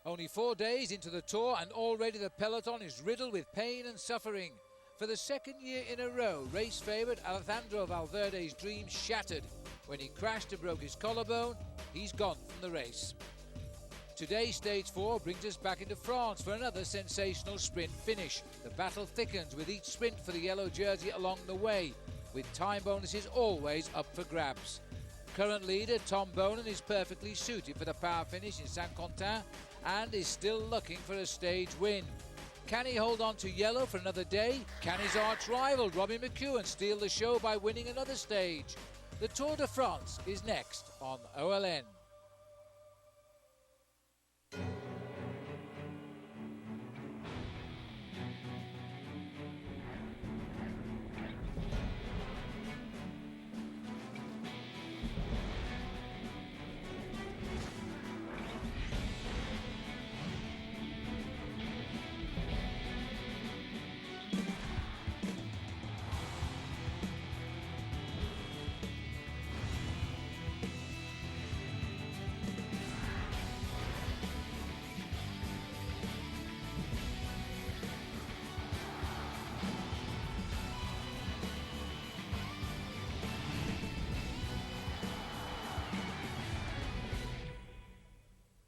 Only 4 days into the Tour and already the peloton is riddled with pain and suffering. For the second year in a row, race favourite Alejandro Valverde's dream shattered. When he crashed and broke his collarbone, he's gone from the race. Today, Stage 4 brings us back into France for another sensational sprint finish. The battle thickens with each sprint for the yellow jersey along the way, with time bonuses always up for grabs. Current leader Tom Bonan is perfectly suited for the power finish in Saint-Quentin and is still looking for a stage win. Can he hold on to yellow for another day? Can his arch rival Robbie McEwen steal the show by winning another stage? The Tour de France is next on OLN.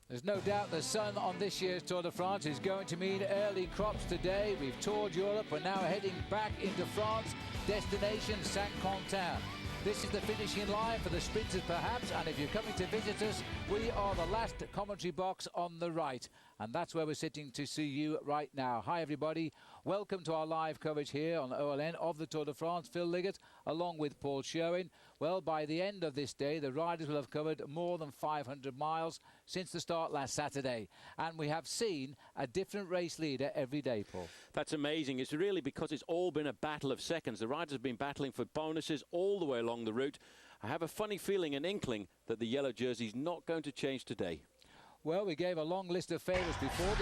There's no doubt the sun on this year's Tour de France is going to mean early crops today. We've toured Europe. We're now heading back into France. Destination Saint-Quentin. This is the finishing line for the sprinters perhaps, and if you're coming to visit us, we are the last commentary box on the right, and that's where we're sitting to see you right now. Hi everybody, welcome to our live coverage here on OLN of the Tour de France. Phil Liggett along with Paul Sherwen. Well, by the end of this day, the riders will have covered more than 500 miles since the start last Saturday, and we have seen a different race leader every day, Paul. That's amazing. It's really because it's all been a battle of seconds. The riders have been battling for bonuses all the way along the route. I have a funny feeling, an inkling, that the yellow jersey is not going to change today. Well, we gave a long list of favourites before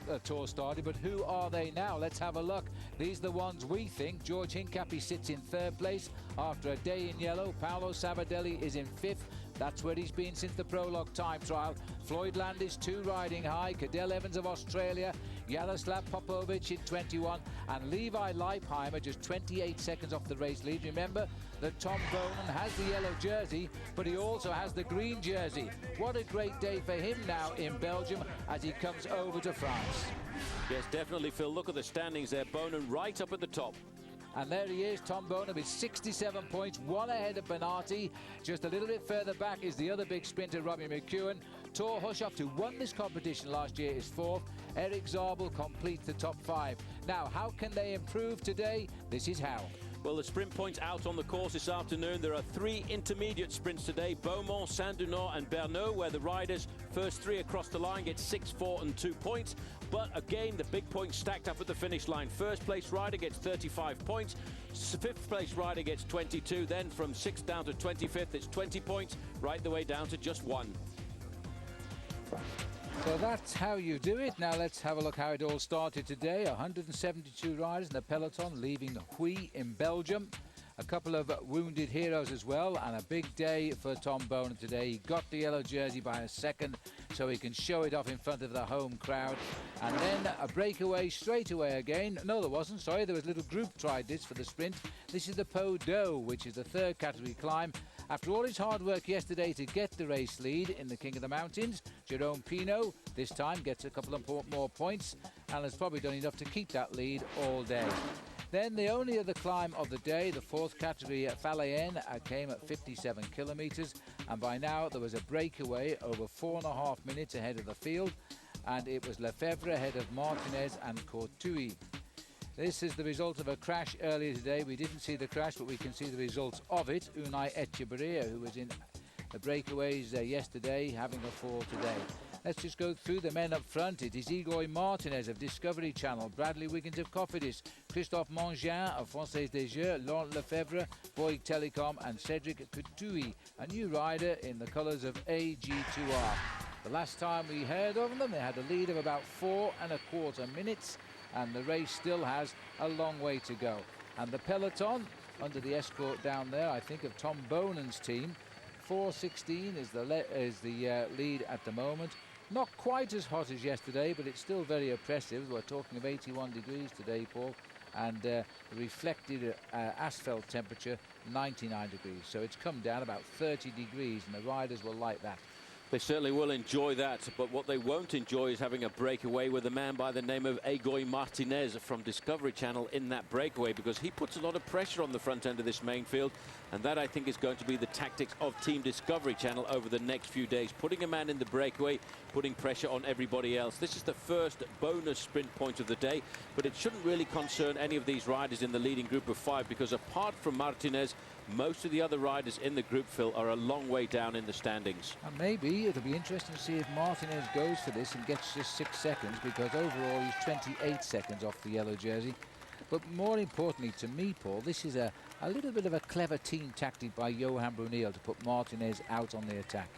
the tour started, but who are they now? Let's have a look. These are the ones we think. George Hincapie sits in third place after a day in yellow. Paolo Sabadelli is in fifth. That's where he's been since the prologue time trial. Floyd Landis 2 riding high. Cadel Evans of Australia. Jaroslav Popovic in 21. And Levi Leipheimer just 28 seconds off the race lead. Remember that Tom Bonan has the yellow jersey, but he also has the green jersey. What a great day for him now in Belgium as he comes over to France. Yes, definitely, Phil. Look at the standings there. Bonan right up at the top. And there he is, Tom Bonan with 67 points, one ahead of Bernati. Just a little bit further back is the other big sprinter, Robbie McEwen. Tor Hushoff, who won this competition last year, is fourth. Eric Zabel completes the top 5. Now, how can they improve today? This is how. Well, the sprint points out on the course this afternoon. There are 3 intermediate sprints today. Beaumont, Saint-Denis and Bernot, where the riders, first 3 across the line, get 6, 4 and 2 points. But again, the big points stacked up at the finish line. First place rider gets 35 points. 5th place rider gets 22. Then from 6th down to 25th, it's 20 points, right the way down to just 1. So that's how you do it. Now let's have a look how it all started today. 172 riders in the peloton leaving Huy in Belgium. A couple of wounded heroes as well, and a big day for Tom Bonan today. He got the yellow jersey by a second, so he can show it off in front of the home crowd. And then a breakaway straight away again. No, there wasn't, sorry. There was a little group tried this for the sprint. This is the Pot d'Eau, which is the 3rd category climb. After all his hard work yesterday to get the race lead in the King of the Mountains, Jerome Pino this time gets a couple of more points and has probably done enough to keep that lead all day. Then the only other climb of the day, the 4th category at Falaine, came at 57 kilometres, and by now there was a breakaway over 4.5 minutes ahead of the field, and it was Lefebvre ahead of Martinez and Courtouille. This is the result of a crash earlier today. We didn't see the crash, but we can see the results of it. Unai Echeverria, who was in the breakaways yesterday, having a fall today. Let's just go through the men up front. It is Igor Martinez of Discovery Channel, Bradley Wiggins of Cofidis, Christophe Mangin of Française des Jeux, Laurent Lefebvre, Bouygues Telecom and Cedric Coutouille, a new rider in the colours of AG2R. The last time we heard of them, they had a lead of about 4.25 minutes, and the race still has a long way to go. And the peloton, under the escort down there, I think, of Tom Bonan's team, 4:16 is the lead at the moment. Not quite as hot as yesterday, but it's still very oppressive. We're talking of 81 degrees today, Paul, and the reflected asphalt temperature 99 degrees. So it's come down about 30 degrees, and the riders will like that. They certainly will enjoy that, but what they won't enjoy is having a breakaway with a man by the name of Egoy Martinez from Discovery Channel in that breakaway, because he puts a lot of pressure on the front end of this main field, and that, I think, is going to be the tactics of Team Discovery Channel over the next few days, putting a man in the breakaway, putting pressure on everybody else. This is the first bonus sprint point of the day, but it shouldn't really concern any of these riders in the leading group of 5, because apart from Martinez, most of the other riders in the group, Phil, are a long way down in the standings. And maybe it'll be interesting to see if Martinez goes for this and gets just 6 seconds, because overall he's 28 seconds off the yellow jersey. But more importantly to me, Paul, this is a little bit of a clever team tactic by Johan Brunel to put Martinez out on the attack.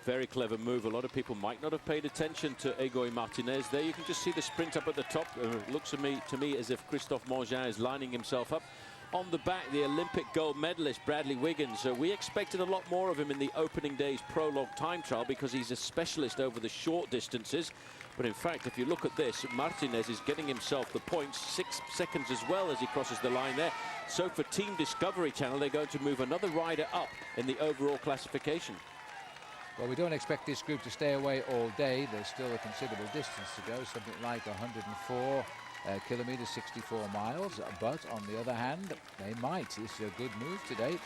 Very clever move. A lot of people might not have paid attention to Egoy Martinez there. You can just see the sprint up at the top. It looks to me as if Christophe Mongin is lining himself up. On the back, the Olympic gold medalist Bradley Wiggins. We expected a lot more of him in the opening day's prologue time trial, because he's a specialist over the short distances. But in fact, if you look at this, Martinez is getting himself the points, 6 seconds as well as he crosses the line there. So for Team Discovery Channel, they're going to move another rider up in the overall classification. Well, we don't expect this group to stay away all day. There's still a considerable distance to go, something like 104 kilometers, 64 miles. But on the other hand, they might. It's a good move today.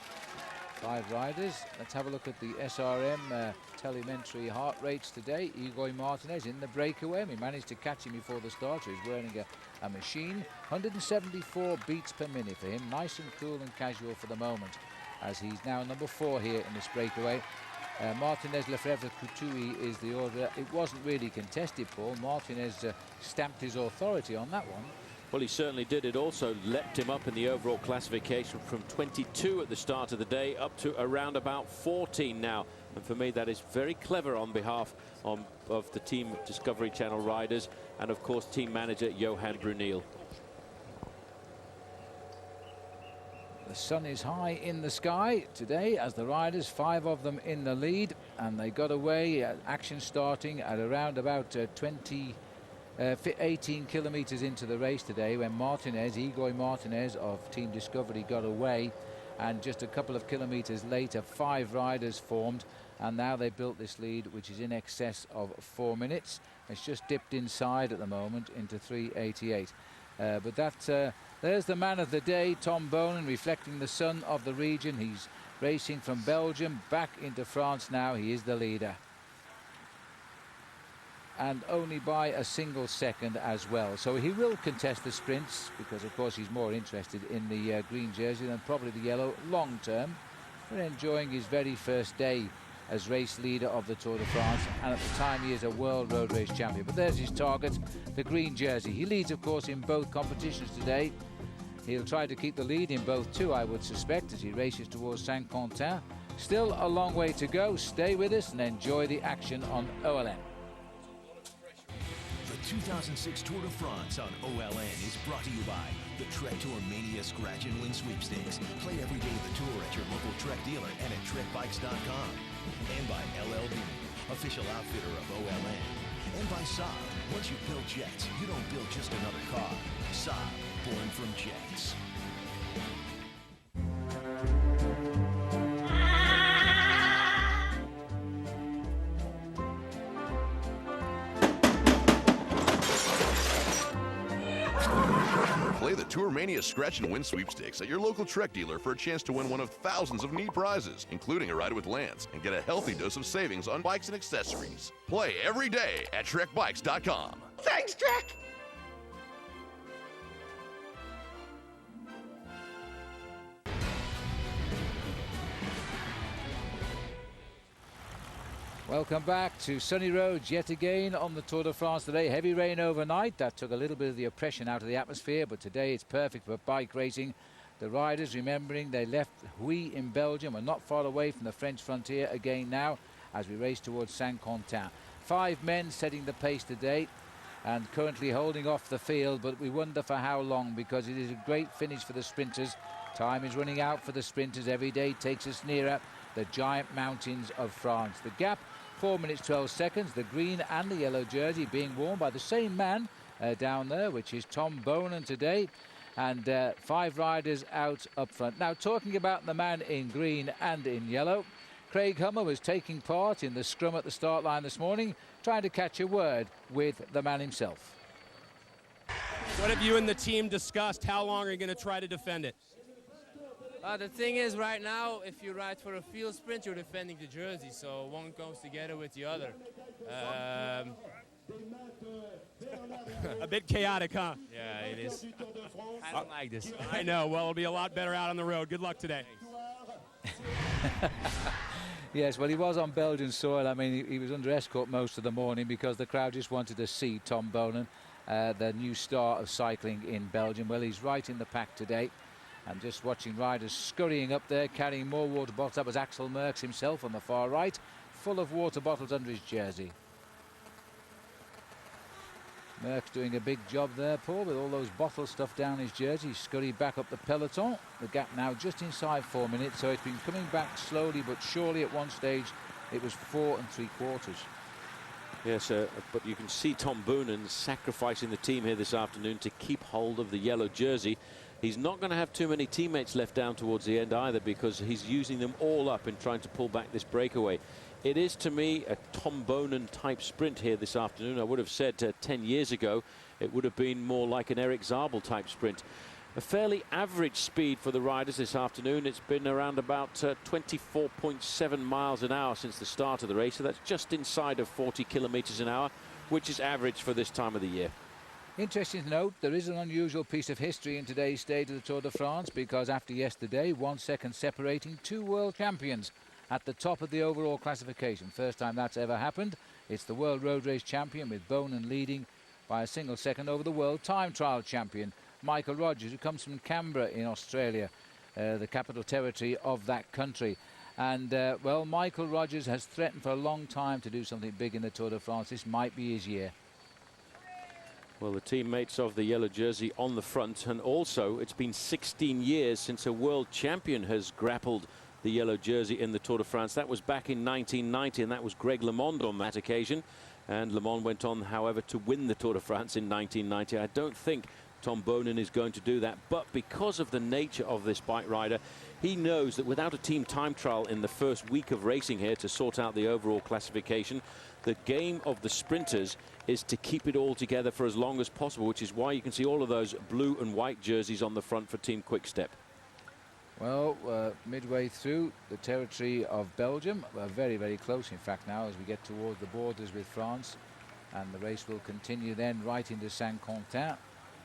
5 riders. Let's have a look at the SRM telemetry heart rates today. Egoy Martinez in the breakaway. We managed to catch him before the start, so he's wearing a machine. 174 beats per minute for him. Nice and cool and casual for the moment, as he's now number 4 here in this breakaway. Martinez Lefebvre Coutui is the order. It wasn't really contested, Paul. Martinez stamped his authority on that one. Well, he certainly did. It also leapt him up in the overall classification from 22 at the start of the day up to around about 14 now. And for me, that is very clever on behalf of the Team Discovery Channel riders and, of course, team manager Johan Brunel. The sun is high in the sky today as the riders, 5 of them in the lead, and they got away, action starting at around about 18 kilometers into the race today, when Egoy Martinez of Team Discovery got away, and just a couple of kilometers later 5 riders formed, and now they built this lead, which is in excess of 4 minutes. It's just dipped inside at the moment into 3:88. But there's the man of the day, Tom Bonen, reflecting the sun of the region. He's racing from Belgium back into France now. He is the leader, and only by a single second as well. So he will contest the sprints, because of course he's more interested in the green jersey than probably the yellow long term. But enjoying his very first day as race leader of the Tour de France, and at the time he is a world road race champion. But there's his target, the green jersey. He leads, of course, in both competitions today. He'll try to keep the lead in both too, I would suspect, as he races towards Saint-Quentin. Still a long way to go. Stay with us and enjoy the action on OLN. The 2006 Tour de France on OLN is brought to you by the Trek Tour Mania Scratch and Win Sweepstakes. Play every day of the tour at your local Trek dealer and at trekbikes.com. And by LLB, official outfitter of OLN. And by Saab. Once you build jets, you don't build just another car. Saab, born from jets. Play the Tour Mania Scratch and Win Sweepstakes at your local Trek dealer for a chance to win one of thousands of neat prizes, including a ride with Lance, and get a healthy dose of savings on bikes and accessories. Play every day at trekbikes.com. Thanks, Trek! Welcome back to sunny roads yet again on the Tour de France today. Heavy rain overnight. That took a little bit of the oppression out of the atmosphere, but today it's perfect for bike racing. The riders, remembering they left Huy in Belgium, are not far away from the French frontier again now as we race towards Saint-Quentin. 5 men setting the pace today and currently holding off the field, but we wonder for how long, because it is a great finish for the sprinters. Time is running out for the sprinters. Every day takes us nearer the giant mountains of France. The gap, 4 minutes 12 seconds. The green and the yellow jersey being worn by the same man down there, which is Tom Bonan today. And 5 riders out up front. Now, talking about the man in green and in yellow, Craig Hummer was taking part in the scrum at the start line this morning, trying to catch a word with the man himself. What have you and the team discussed? How long are you going to try to defend it? The thing is, right now, if you ride for a field sprint, you're defending the jersey, so one goes together with the other. A bit chaotic, huh? Yeah, it is. I don't like this. I know. Well, it'll be a lot better out on the road. Good luck today. Yes, well, he was on Belgian soil. I mean, he was under escort most of the morning because the crowd just wanted to see Tom Bonan, the new star of cycling in Belgium. Well, he's right in the pack today. And just watching riders scurrying up there, carrying more water bottles. That was Axel Merckx himself on the far right, full of water bottles under his jersey. Merckx doing a big job there, Paul, with all those bottle stuff down his jersey. Scurried back up the peloton. The gap now just inside 4 minutes, so it's been coming back slowly but surely. At one stage it was 4 3/4. Yes, but you can see Tom Bonan sacrificing the team here this afternoon to keep hold of the yellow jersey. He's not going to have too many teammates left down towards the end either, because he's using them all up in trying to pull back this breakaway. It is, to me, a Tom Bonan type sprint here this afternoon. I would have said 10 years ago it would have been more like an Eric Zabel type sprint. A fairly average speed for the riders this afternoon. It's been around about 24.7 miles an hour since the start of the race, so that's just inside of 40 kilometers an hour, which is average for this time of the year. Interesting to note, there is an unusual piece of history in today's stage of the Tour de France, because after yesterday, 1 second separating 2 world champions at the top of the overall classification. First time that's ever happened. It's the world road race champion, with Bonan leading by a single second over the world time trial champion, Michael Rogers, who comes from Canberra in Australia, the capital territory of that country. And, well, Michael Rogers has threatened for a long time to do something big in the Tour de France. This might be his year. Well, the teammates of the yellow jersey on the front, and also it's been 16 years since a world champion has grappled the yellow jersey in the Tour de France. That was back in 1990, and that was Greg LeMond on that occasion. And LeMond went on, however, to win the Tour de France in 1990. I don't think Tom Bonan is going to do that, but because of the nature of this bike rider, he knows that without a team time trial in the first week of racing here to sort out the overall classification, the game of the sprinters is to keep it all together for as long as possible, which is why you can see all of those blue and white jerseys on the front for Team Quick-Step. Well, midway through the territory of Belgium, we're very, very close, in fact, now as we get towards the borders with France, and the race will continue then right into Saint-Quentin,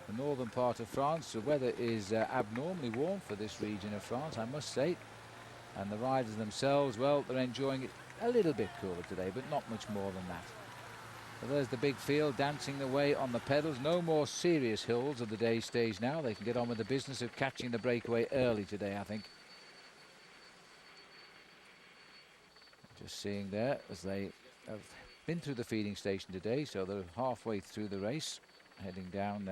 the northern part of France. The weather is abnormally warm for this region of France, I must say, and the riders themselves, well, they're enjoying it a little bit cooler today, but not much more than that. So there's the big field dancing away on the pedals. No more serious hills of the day's stage now. They can get on with the business of catching the breakaway early today, I think. Just seeing there as they have been through the feeding station today, so they're halfway through the race, heading down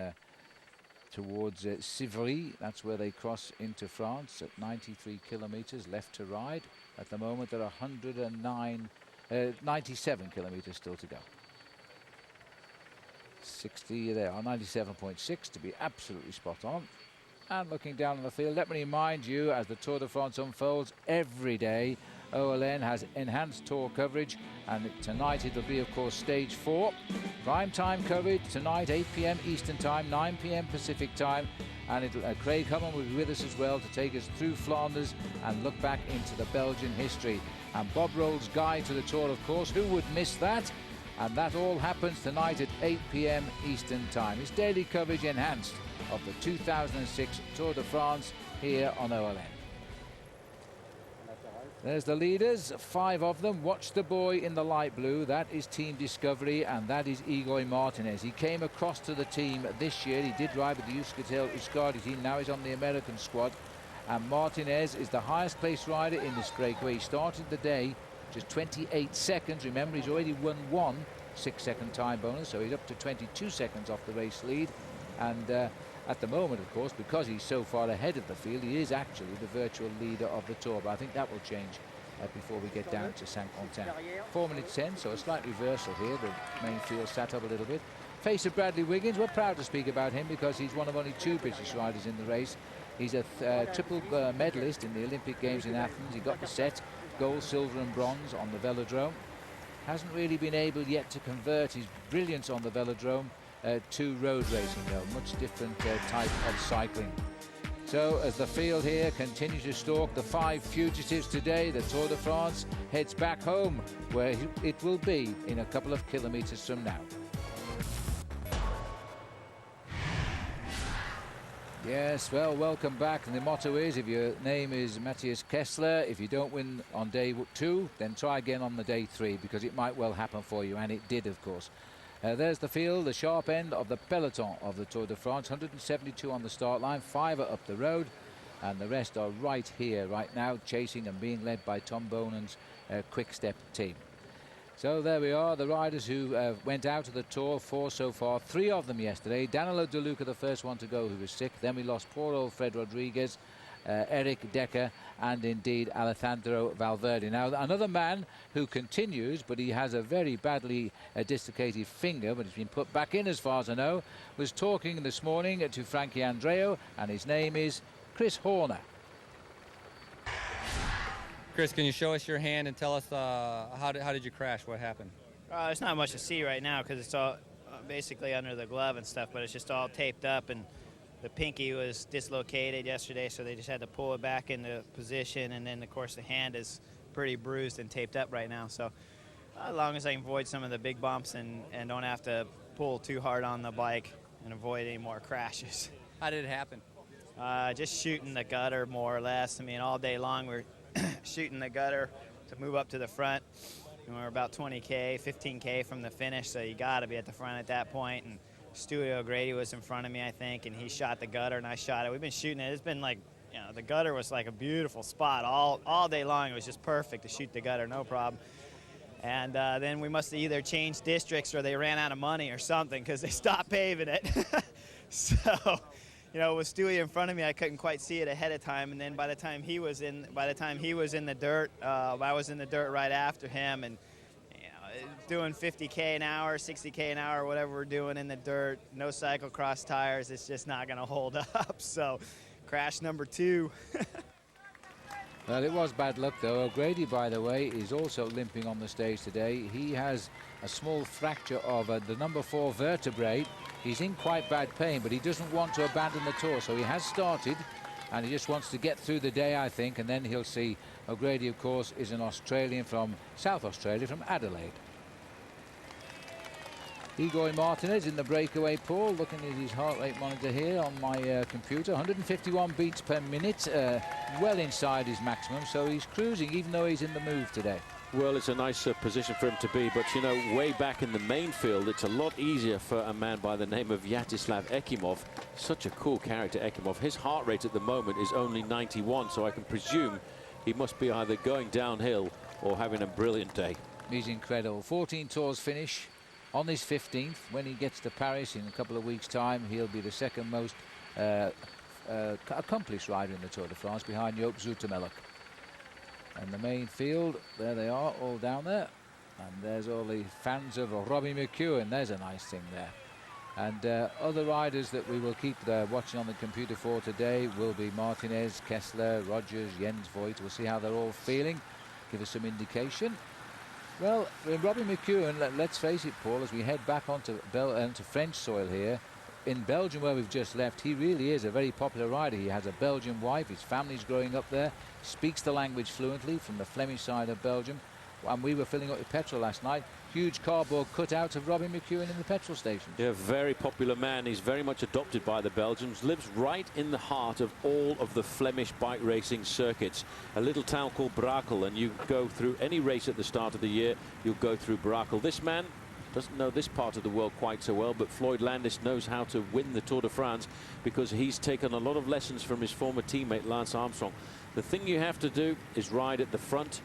towards Civry. That's where they cross into France at 93 kilometers left to ride. At the moment, there are 97 kilometers still to go. 60 there are 97.6 to be absolutely spot on. And looking down on the field, let me remind you, as the Tour de France unfolds every day, OLN has enhanced tour coverage, and tonight it'll be, of course, stage 4 prime time coverage tonight, 8 p.m. Eastern time, 9 p.m. Pacific time, and Craig Hummer will be with us as well to take us through Flanders and look back into the Belgian history. And Bob Roll's guide to the Tour, of course, who would miss that? And that all happens tonight at 8 p.m. Eastern time. It's daily coverage enhanced of the 2006 Tour de France here on OLN. There's the leaders, 5 of them. Watch the boy in the light blue. That is Team Discovery, and that is Igor Martinez. He came across to the team this year. He did ride with the Euskadi team. Now he's on the American squad. And Martinez is the highest placed rider in this breakaway. He started the day just 28 seconds. Remember, he's already won 1 6-second time bonus, so he's up to 22 seconds off the race lead. And at the moment, of course, because he's so far ahead of the field, he is actually the virtual leader of the Tour, but I think that will change before we get down to Saint-Quentin. 4 minutes 10, so a slight reversal here. The main field sat up a little bit. Face of Bradley Wiggins, we're proud to speak about him because he's one of only 2 British riders in the race. He's a triple medalist in the Olympic Games in Athens. He got the set, gold, silver and bronze on the velodrome. Hasn't really been able yet to convert his brilliance on the velodrome to road racing, though. Much different type of cycling. So as the field here continues to stalk the 5 fugitives today, the Tour de France heads back home, where it will be in a couple of kilometres from now. Yes, well, welcome back. And the motto is, if your name is Matthias Kessler, if you don't win on day 2, then try again on the day 3, because it might well happen for you, and it did, of course. There's the field, the sharp end of the peloton of the Tour de France. 172 on the start line, 5 are up the road, and the rest are right here, right now, chasing and being led by Tom Bonan's Quick Step team. So there we are, the riders who went out of the Tour, 4 so far, 3 of them yesterday. Danilo De Luca, the first one to go, who was sick. Then we lost poor old Fred Rodriguez, Eric Decker, and indeed Alejandro Valverde. Now another man who continues, but he has a very badly dislocated finger, but it's been put back in as far as I know, was talking this morning to Frankie Andreu, and his name is Chris Horner. Chris, can you show us your hand and tell us how did you crash? What happened? There's not much to see right now because it's all basically under the glove and stuff, but it's just all taped up, and the pinky was dislocated yesterday, so they just had to pull it back into position, and then of course the hand is pretty bruised and taped up right now. So as long as I can avoid some of the big bumps and don't have to pull too hard on the bike and avoid any more crashes. How did it happen? Just shooting the gutter more or less. I mean, all day long we're shooting the gutter to move up to the front, and we're about 20K, 15K from the finish, so you got to be at the front at that point. And Stewie O'Grady was in front of me, I think, and he shot the gutter and I shot it. We've been shooting it. It's been like, you know, the gutter was like a beautiful spot all day long. It was just perfect to shoot the gutter, no problem. And then we must have either changed districts or they ran out of money or something because they stopped paving it. So, you know, with Stewie in front of me, I couldn't quite see it ahead of time. And then by the time he was in the dirt, I was in the dirt right after him, and doing 50K an hour, 60K an hour, whatever we're doing in the dirt, no cyclocross tires, it's just not going to hold up. So crash number 2. Well, it was bad luck, though. O'Grady, by the way, is also limping on the stage today. He has a small fracture of the number 4 vertebrae. He's in quite bad pain, but he doesn't want to abandon the Tour, so he has started, and he just wants to get through the day, I think, and then he'll see. O'Grady, of course, is an Australian from South Australia, from Adelaide. Igor Martinez in the breakaway pool, looking at his heart rate monitor here on my computer. 151 beats per minute, well inside his maximum, so he's cruising even though he's in the move today. Well, it's a nice position for him to be, but you know, way back in the main field, it's a lot easier for a man by the name of Vyacheslav Ekimov. Such a cool character, Ekimov. His heart rate at the moment is only 91, so I can presume he must be either going downhill or having a brilliant day. He's incredible. 14 Tours finish on his 15th. When he gets to Paris in a couple of weeks' time, he'll be the second most accomplished rider in the Tour de France, behind Joop Zoetemelk. And the main field, there they are, all down there. And there's all the fans of Robbie McEwen. There's a nice thing there. And other riders that we will keep watching on the computer for today will be Martinez, Kessler, Rogers, Jens Voigt. We'll see how they're all feeling. Give us some indication. Well, Robbie McEwen, let's face it, Paul, as we head back onto French soil here, in Belgium where we've just left, he really is a very popular rider. He has a Belgian wife, his family's growing up there, speaks the language fluently from the Flemish side of Belgium. And we were filling up with petrol last night. Huge cardboard cutout of Robbie McEwen in the petrol station. Yeah, very popular man. He's very much adopted by the Belgians. Lives right in the heart of all of the Flemish bike racing circuits. A little town called Brakel, and you go through any race at the start of the year, you'll go through Brakel. This man doesn't know this part of the world quite so well, but Floyd Landis knows how to win the Tour de France because he's taken a lot of lessons from his former teammate Lance Armstrong. The thing you have to do is ride at the front,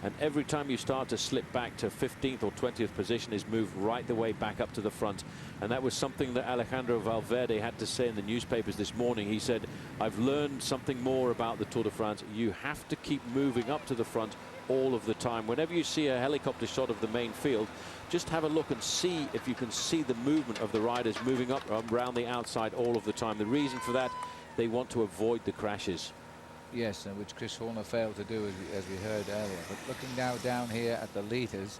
And every time you start to slip back to 15th or 20th position is moved right the way back up to the front. And that was something that Alejandro Valverde had to say in the newspapers this morning. He said, I've learned something more about the Tour de France. You have to keep moving up to the front all of the time. Whenever you see a helicopter shot of the main field, just have a look and see if you can see the movement of the riders moving up around the outside all of the time. The reason for that, they want to avoid the crashes. Yes, and which Chris Horner failed to do, as we heard earlier. But looking now down here at the leaders,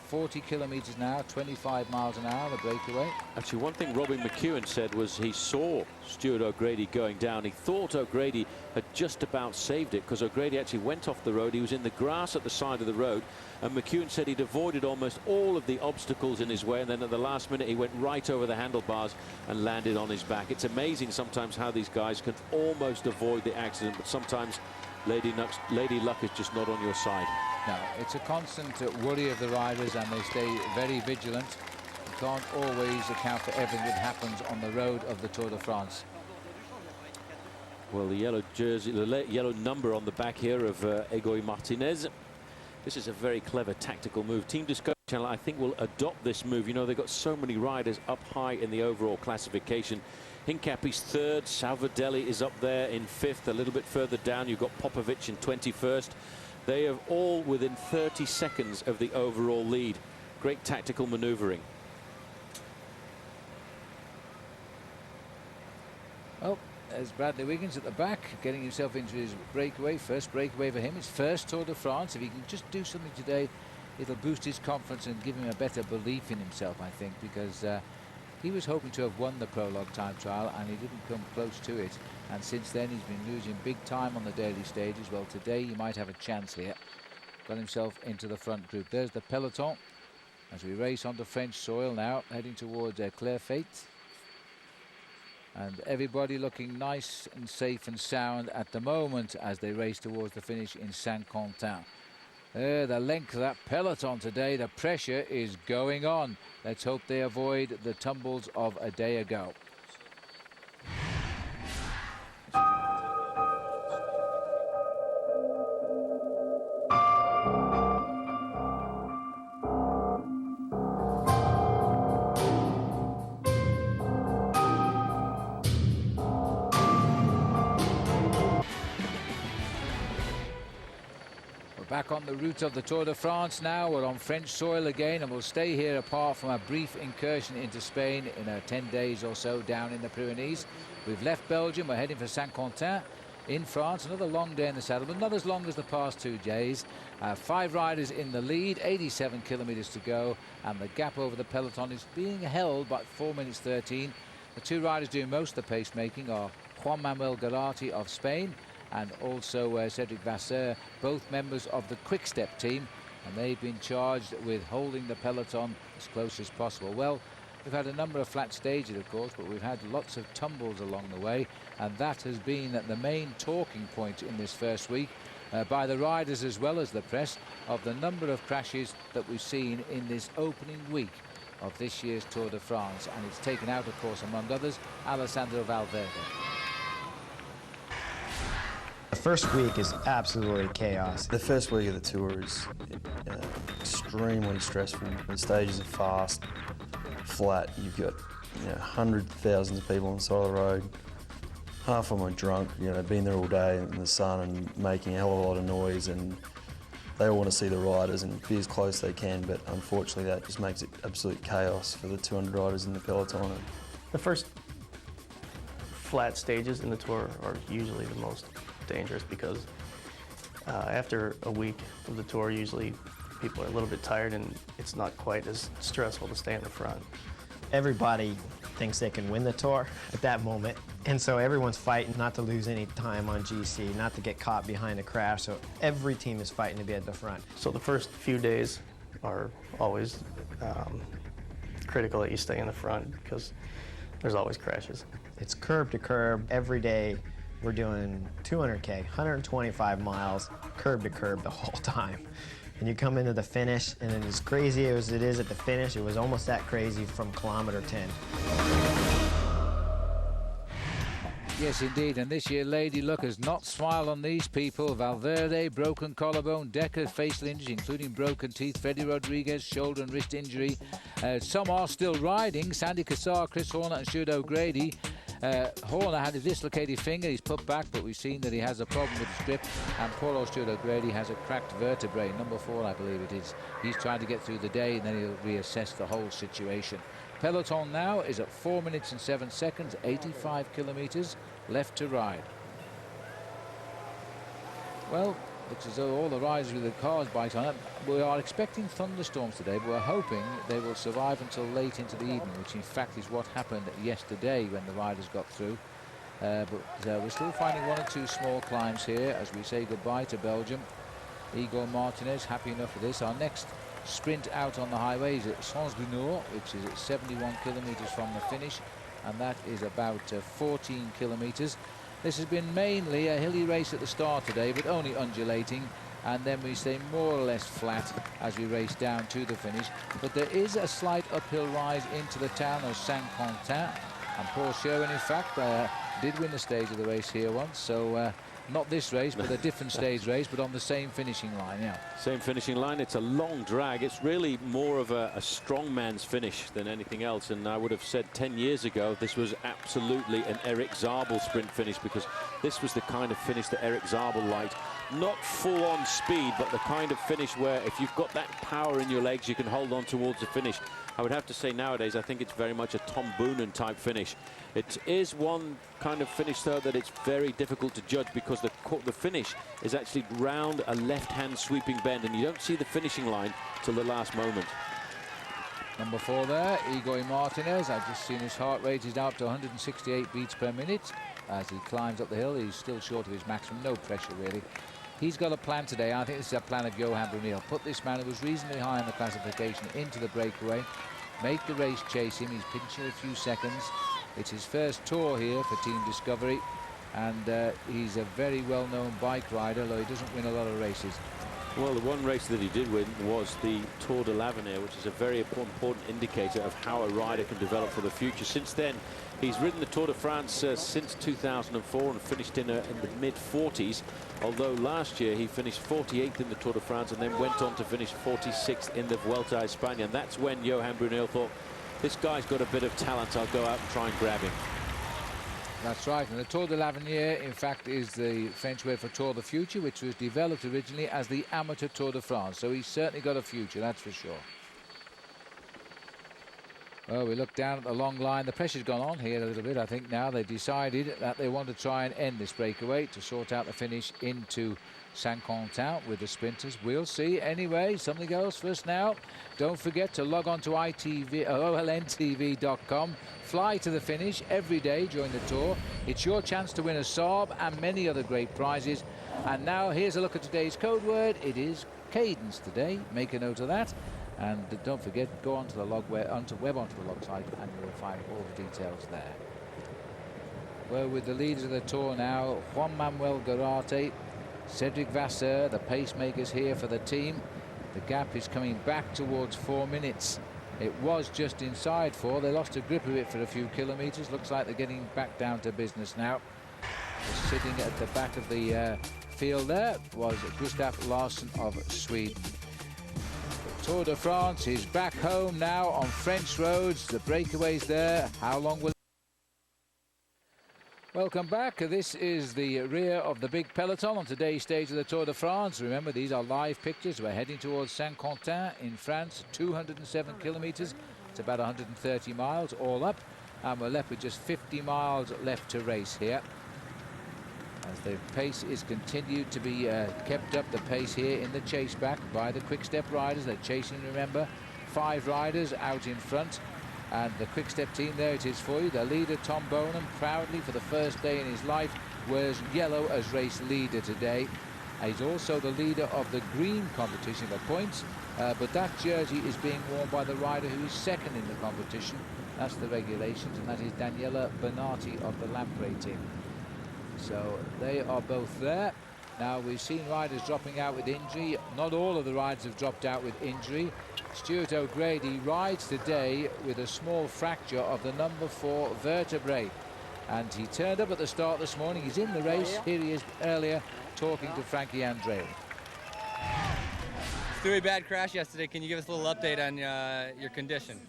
40 kilometers now, 25 miles an hour, the breakaway. Actually, one thing Robin McEwen said was he saw Stuart O'Grady going down. He thought O'Grady had just about saved it because O'Grady actually went off the road. He was in the grass at the side of the road, and McEwen said he'd avoided almost all of the obstacles in his way, and then at the last minute he went right over the handlebars and landed on his back. It's amazing sometimes how these guys can almost avoid the accident, but sometimes Lady Luck is just not on your side. No, it's a constant worry of the riders, and they stay very vigilant. You can't always account for everything that happens on the road of the Tour de France. Well, the yellow jersey, the yellow number on the back here of Egoy Martinez. This is a very clever tactical move. Team Discovery Channel, I think, will adopt this move. You know, they've got so many riders up high in the overall classification. Hincapie's third, Salvadelli is up there in fifth. A little bit further down, you've got Popovic in 21st. They are all within 30 seconds of the overall lead. Great tactical maneuvering. Oh, there's Bradley Wiggins at the back, getting himself into his breakaway. First breakaway for him. His first Tour de France. If he can just do something today, it'll boost his confidence and give him a better belief in himself, I think, because he was hoping to have won the prologue time trial, and he didn't come close to it. And since then, he's been losing big time on the daily stages. Well, today he might have a chance here. Got himself into the front group. There's the peloton as we race onto French soil now, heading towards Clairfait. And everybody looking nice and safe and sound at the moment as they race towards the finish in Saint-Quentin. The length of that peloton today, the pressure is going on. Let's hope they avoid the tumbles of a day ago. Back on the route of the Tour de France now. We're on French soil again, and we'll stay here apart from a brief incursion into Spain in 10 days or so down in the Pyrenees. We've left Belgium, we're heading for Saint-Quentin in France. Another long day in the saddle, but not as long as the past 2 days. 5 riders in the lead, 87 kilometers to go, and the gap over the peloton is being held by 4 minutes 13. The 2 riders doing most of the pacemaking are Juan Manuel Garate of Spain and also Cedric Vasseur, both members of the Quick Step team, and they've been charged with holding the peloton as close as possible. Well, we've had a number of flat stages, of course, but we've had lots of tumbles along the way, and that has been the main talking point in this first week by the riders as well as the press, of the number of crashes that we've seen in this opening week of this year's Tour de France. And it's taken out, of course, among others, Alessandro Valverde. The first week is absolutely chaos. The first week of the tour is extremely stressful. The stages are fast, flat. You've got hundreds of thousands of people on the side of the road. Half of them are drunk, been there all day in the sun and making a hell of a lot of noise, and they all want to see the riders and be as close as they can, but unfortunately that just makes it absolute chaos for the 200 riders in the peloton. The first flat stages in the tour are usually the most dangerous because after a week of the tour, usually people are a little bit tired and it's not quite as stressful to stay in the front. Everybody thinks they can win the tour at that moment, and so everyone's fighting not to lose any time on GC, not to get caught behind a crash, so every team is fighting to be at the front. So the first few days are always critical that you stay in the front because there's always crashes. It's curb to curb every day. We're doing 200K, 125 miles, curb to curb the whole time. And you come into the finish, and then as crazy as it is at the finish, it was almost that crazy from kilometer 10. Yes, indeed. And this year, Lady Luck has not smiled on these people. Valverde, broken collarbone. Decker, facial injury, including broken teeth. Freddie Rodriguez, shoulder and wrist injury. Some are still riding. Sandy Cassar, Chris Horner and Stuart O'Grady. Horner had a dislocated finger. He's put back, but we've seen that he has a problem with the strip. And poor old Stuart O'Grady has a cracked vertebrae, number 4, I believe it is. He's trying to get through the day, and then he'll reassess the whole situation. Peloton now is at 4 minutes and 7 seconds, 85 kilometres left to ride. Well, looks as though all the riders with the cars, bikes on it. We are expecting thunderstorms today, but we're hoping they will survive until late into the evening, which in fact is what happened yesterday when the riders got through. But we're still finding 1 or 2 small climbs here as we say goodbye to Belgium. Igor Martinez happy enough with this. Our next sprint out on the highway is at Sens-du-Nord, which is at 71 kilometres from the finish, and that is about 14 kilometres. This has been mainly a hilly race at the start today, but only undulating, and then we stay more or less flat as we race down to the finish. But there is a slight uphill rise into the town of Saint-Quentin, and Paul Sherwen, in fact, did win the stage of the race here once, so not this race, but a different stage race, but on the same finishing line, yeah. Same finishing line. It's a long drag. It's really more of a strongman's finish than anything else. And I would have said 10 years ago, this was absolutely an Eric Zabel sprint finish, because this was the kind of finish that Eric Zabel liked. Not full-on speed, but the kind of finish where if you've got that power in your legs, you can hold on towards the finish. I would have to say nowadays, I think it's very much a Tom Boonen type finish. It is one kind of finish, though, that it's very difficult to judge, because the finish is actually round a left-hand sweeping bend, and you don't see the finishing line till the last moment. Number 4 there, Igor Martinez. I've just seen his heart rate is up to 168 beats per minute as he climbs up the hill. He's still short of his maximum, no pressure really. He's got a plan today. I think this is a plan of Johan Brunel. Put this man who was reasonably high in the classification into the breakaway, make the race chase him. He's pinching a few seconds. It's his first tour here for Team Discovery, and he's a very well-known bike rider, though he doesn't win a lot of races. Well, the one race that he did win was the Tour de l'Avenir, which is a very important indicator of how a rider can develop for the future. Since then, he's ridden the Tour de France since 2004 and finished in the mid-40s, although last year he finished 48th in the Tour de France and then went on to finish 46th in the Vuelta a España. And that's when Johan Brunel thought, this guy's got a bit of talent, I'll go out and try and grab him. That's right, and the Tour de l'Avenir, in fact, is the French word for Tour of the Future, which was developed originally as the Amateur Tour de France. So he's certainly got a future, that's for sure. Well, we look down at the long line. The pressure's gone on here a little bit, I think, now. They've decided that they want to try and end this breakaway to sort out the finish into Saint-Quentin with the sprinters. We'll see. Anyway, something else for us now. Don't forget to log on to olntv.com. Fly to the finish every day during the tour. It's your chance to win a Saab and many other great prizes. And now here's a look at today's code word. It is cadence today. Make a note of that. And don't forget, go onto the log onto the log site, and you will find all the details there. We're with the leaders of the tour now, Juan Manuel Garate, Cedric Vasseur, the pacemakers here for the team. The gap is coming back towards 4 minutes. It was just inside 4. They lost a grip of it for a few kilometres. Looks like they're getting back down to business now. Sitting at the back of the field there was Gustav Larsson of Sweden. Tour de France is back home now on French roads. The breakaway's there. How long will... Welcome back. This is the rear of the big peloton on today's stage of the Tour de France. Remember, these are live pictures. We're heading towards Saint-Quentin in France, 207 kilometres. It's about 130 miles all up, and we're left with just 50 miles left to race here. As the pace is continued to be kept up, the pace here in the chase back by the quick-step riders. They're chasing, remember, 5 riders out in front. And the quick-step team, there it is for you. The leader, Tom Boonen, proudly for the first day in his life, wears yellow as race leader today. He's also the leader of the green competition for points, but that jersey is being worn by the rider who is second in the competition. That's the regulations, and that is Daniela Bernati of the Lampre team. So they are both there. Now, we've seen riders dropping out with injury. Not all of the riders have dropped out with injury. Stuart O'Grady rides today with a small fracture of the number 4 vertebrae. And he turned up at the start this morning. He's in the race. Here he is earlier talking to Frankie Andreu. Stewie, bad crash yesterday. Can you give us a little update on your condition?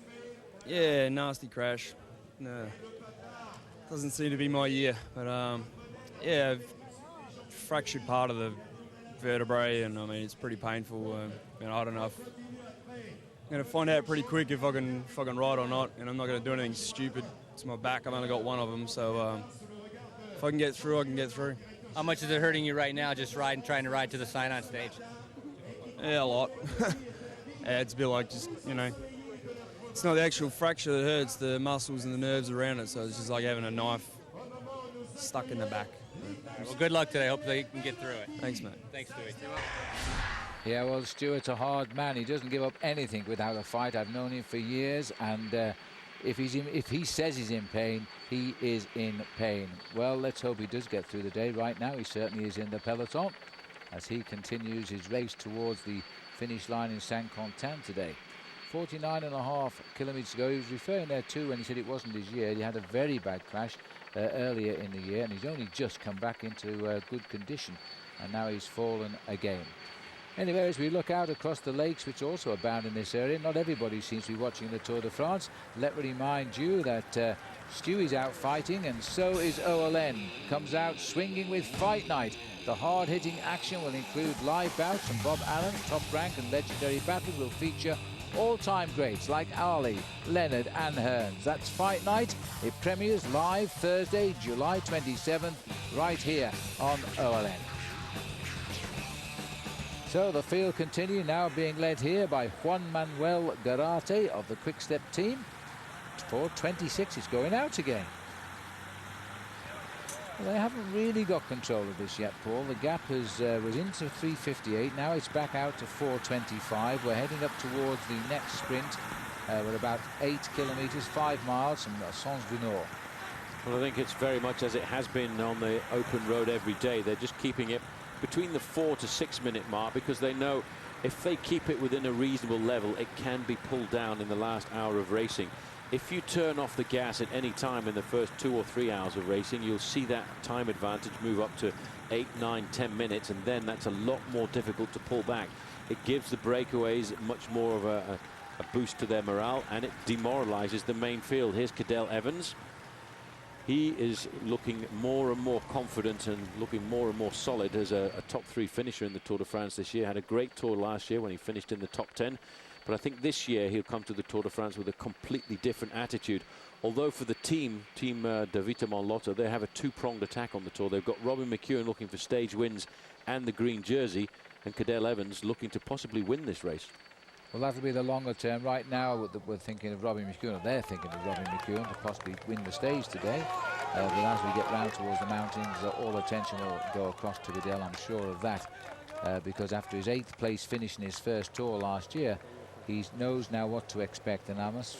Yeah, nasty crash. No, doesn't seem to be my year. But yeah, I've fractured part of the vertebrae, and I mean it's pretty painful. And I don't know if I'm going to find out pretty quick if I can ride or not. And I'm not going to do anything stupid. It's my back. I've only got one of them, so if I can get through, I can get through. How much is it hurting you right now, just trying to ride to the sign-on stage? Yeah, a lot. Yeah, it's a bit like just, you know, it's not the actual fracture that hurts, the muscles and the nerves around it, so it's just like having a knife stuck in the back. Right, well, good luck today. Hopefully you can get through it. Thanks, mate. Thanks, Stewie. Yeah, well, Stuart's a hard man. He doesn't give up anything without a fight. I've known him for years, and if he says he's in pain, he is in pain. Well, let's hope he does get through the day. Right now, he certainly is in the peloton as he continues his race towards the finish line in Saint-Quentin today. 49.5 kilometres ago, he was referring there too when he said it wasn't his year. He had a very bad crash earlier in the year, and he's only just come back into good condition, and now he's fallen again. Anyway, as we look out across the lakes, which also abound in this area, not everybody seems to be watching the Tour de France. Let me remind you that Stewie's out fighting, and so is OLN. Comes out swinging with Fight Night. The hard-hitting action will include live bouts from Bob Allen. Top Rank and Legendary Battles will feature all-time greats like Ali, Leonard and Hearns. That's Fight Night. It premieres live Thursday, July 27th, right here on OLN. So the field continue, now being led here by Juan Manuel Garate of the Quick Step team. 4:26 is going out again. Well, they haven't really got control of this yet, Paul. The gap was into 3:58. Now it's back out to 4:25. We're heading up towards the next sprint. We're about 8 kilometres, 5 miles from Sens du Nord. Well, I think it's very much as it has been on the open road every day. They're just keeping it between the 4 to 6 minute mark because they know if they keep it within a reasonable level, it can be pulled down in the last hour of racing. If you turn off the gas at any time in the first 2 or 3 hours of racing, you'll see that time advantage move up to 8, 9, 10 minutes, and then that's a lot more difficult to pull back. It gives the breakaways much more of a boost to their morale, and it demoralizes the main field. Here's Cadel Evans. He is looking more and more confident and looking more and more solid as a top 3 finisher in the Tour de France this year. Had a great tour last year when he finished in the top 10. But I think this year he'll come to the Tour de France with a completely different attitude. Although for the team Davide Monlotto, they have a two-pronged attack on the Tour. They've got Robin McEwen looking for stage wins and the green jersey, and Cadel Evans looking to possibly win this race. Well, that'll be the longer term. Right now, we're thinking of Robin McEwen, or they're thinking of Robin McEwen to possibly win the stage today. But as we get round towards the mountains, all attention will go across to Cadel, I'm sure of that. Because after his 8th place finish in his first Tour last year, he knows now what to expect. And I must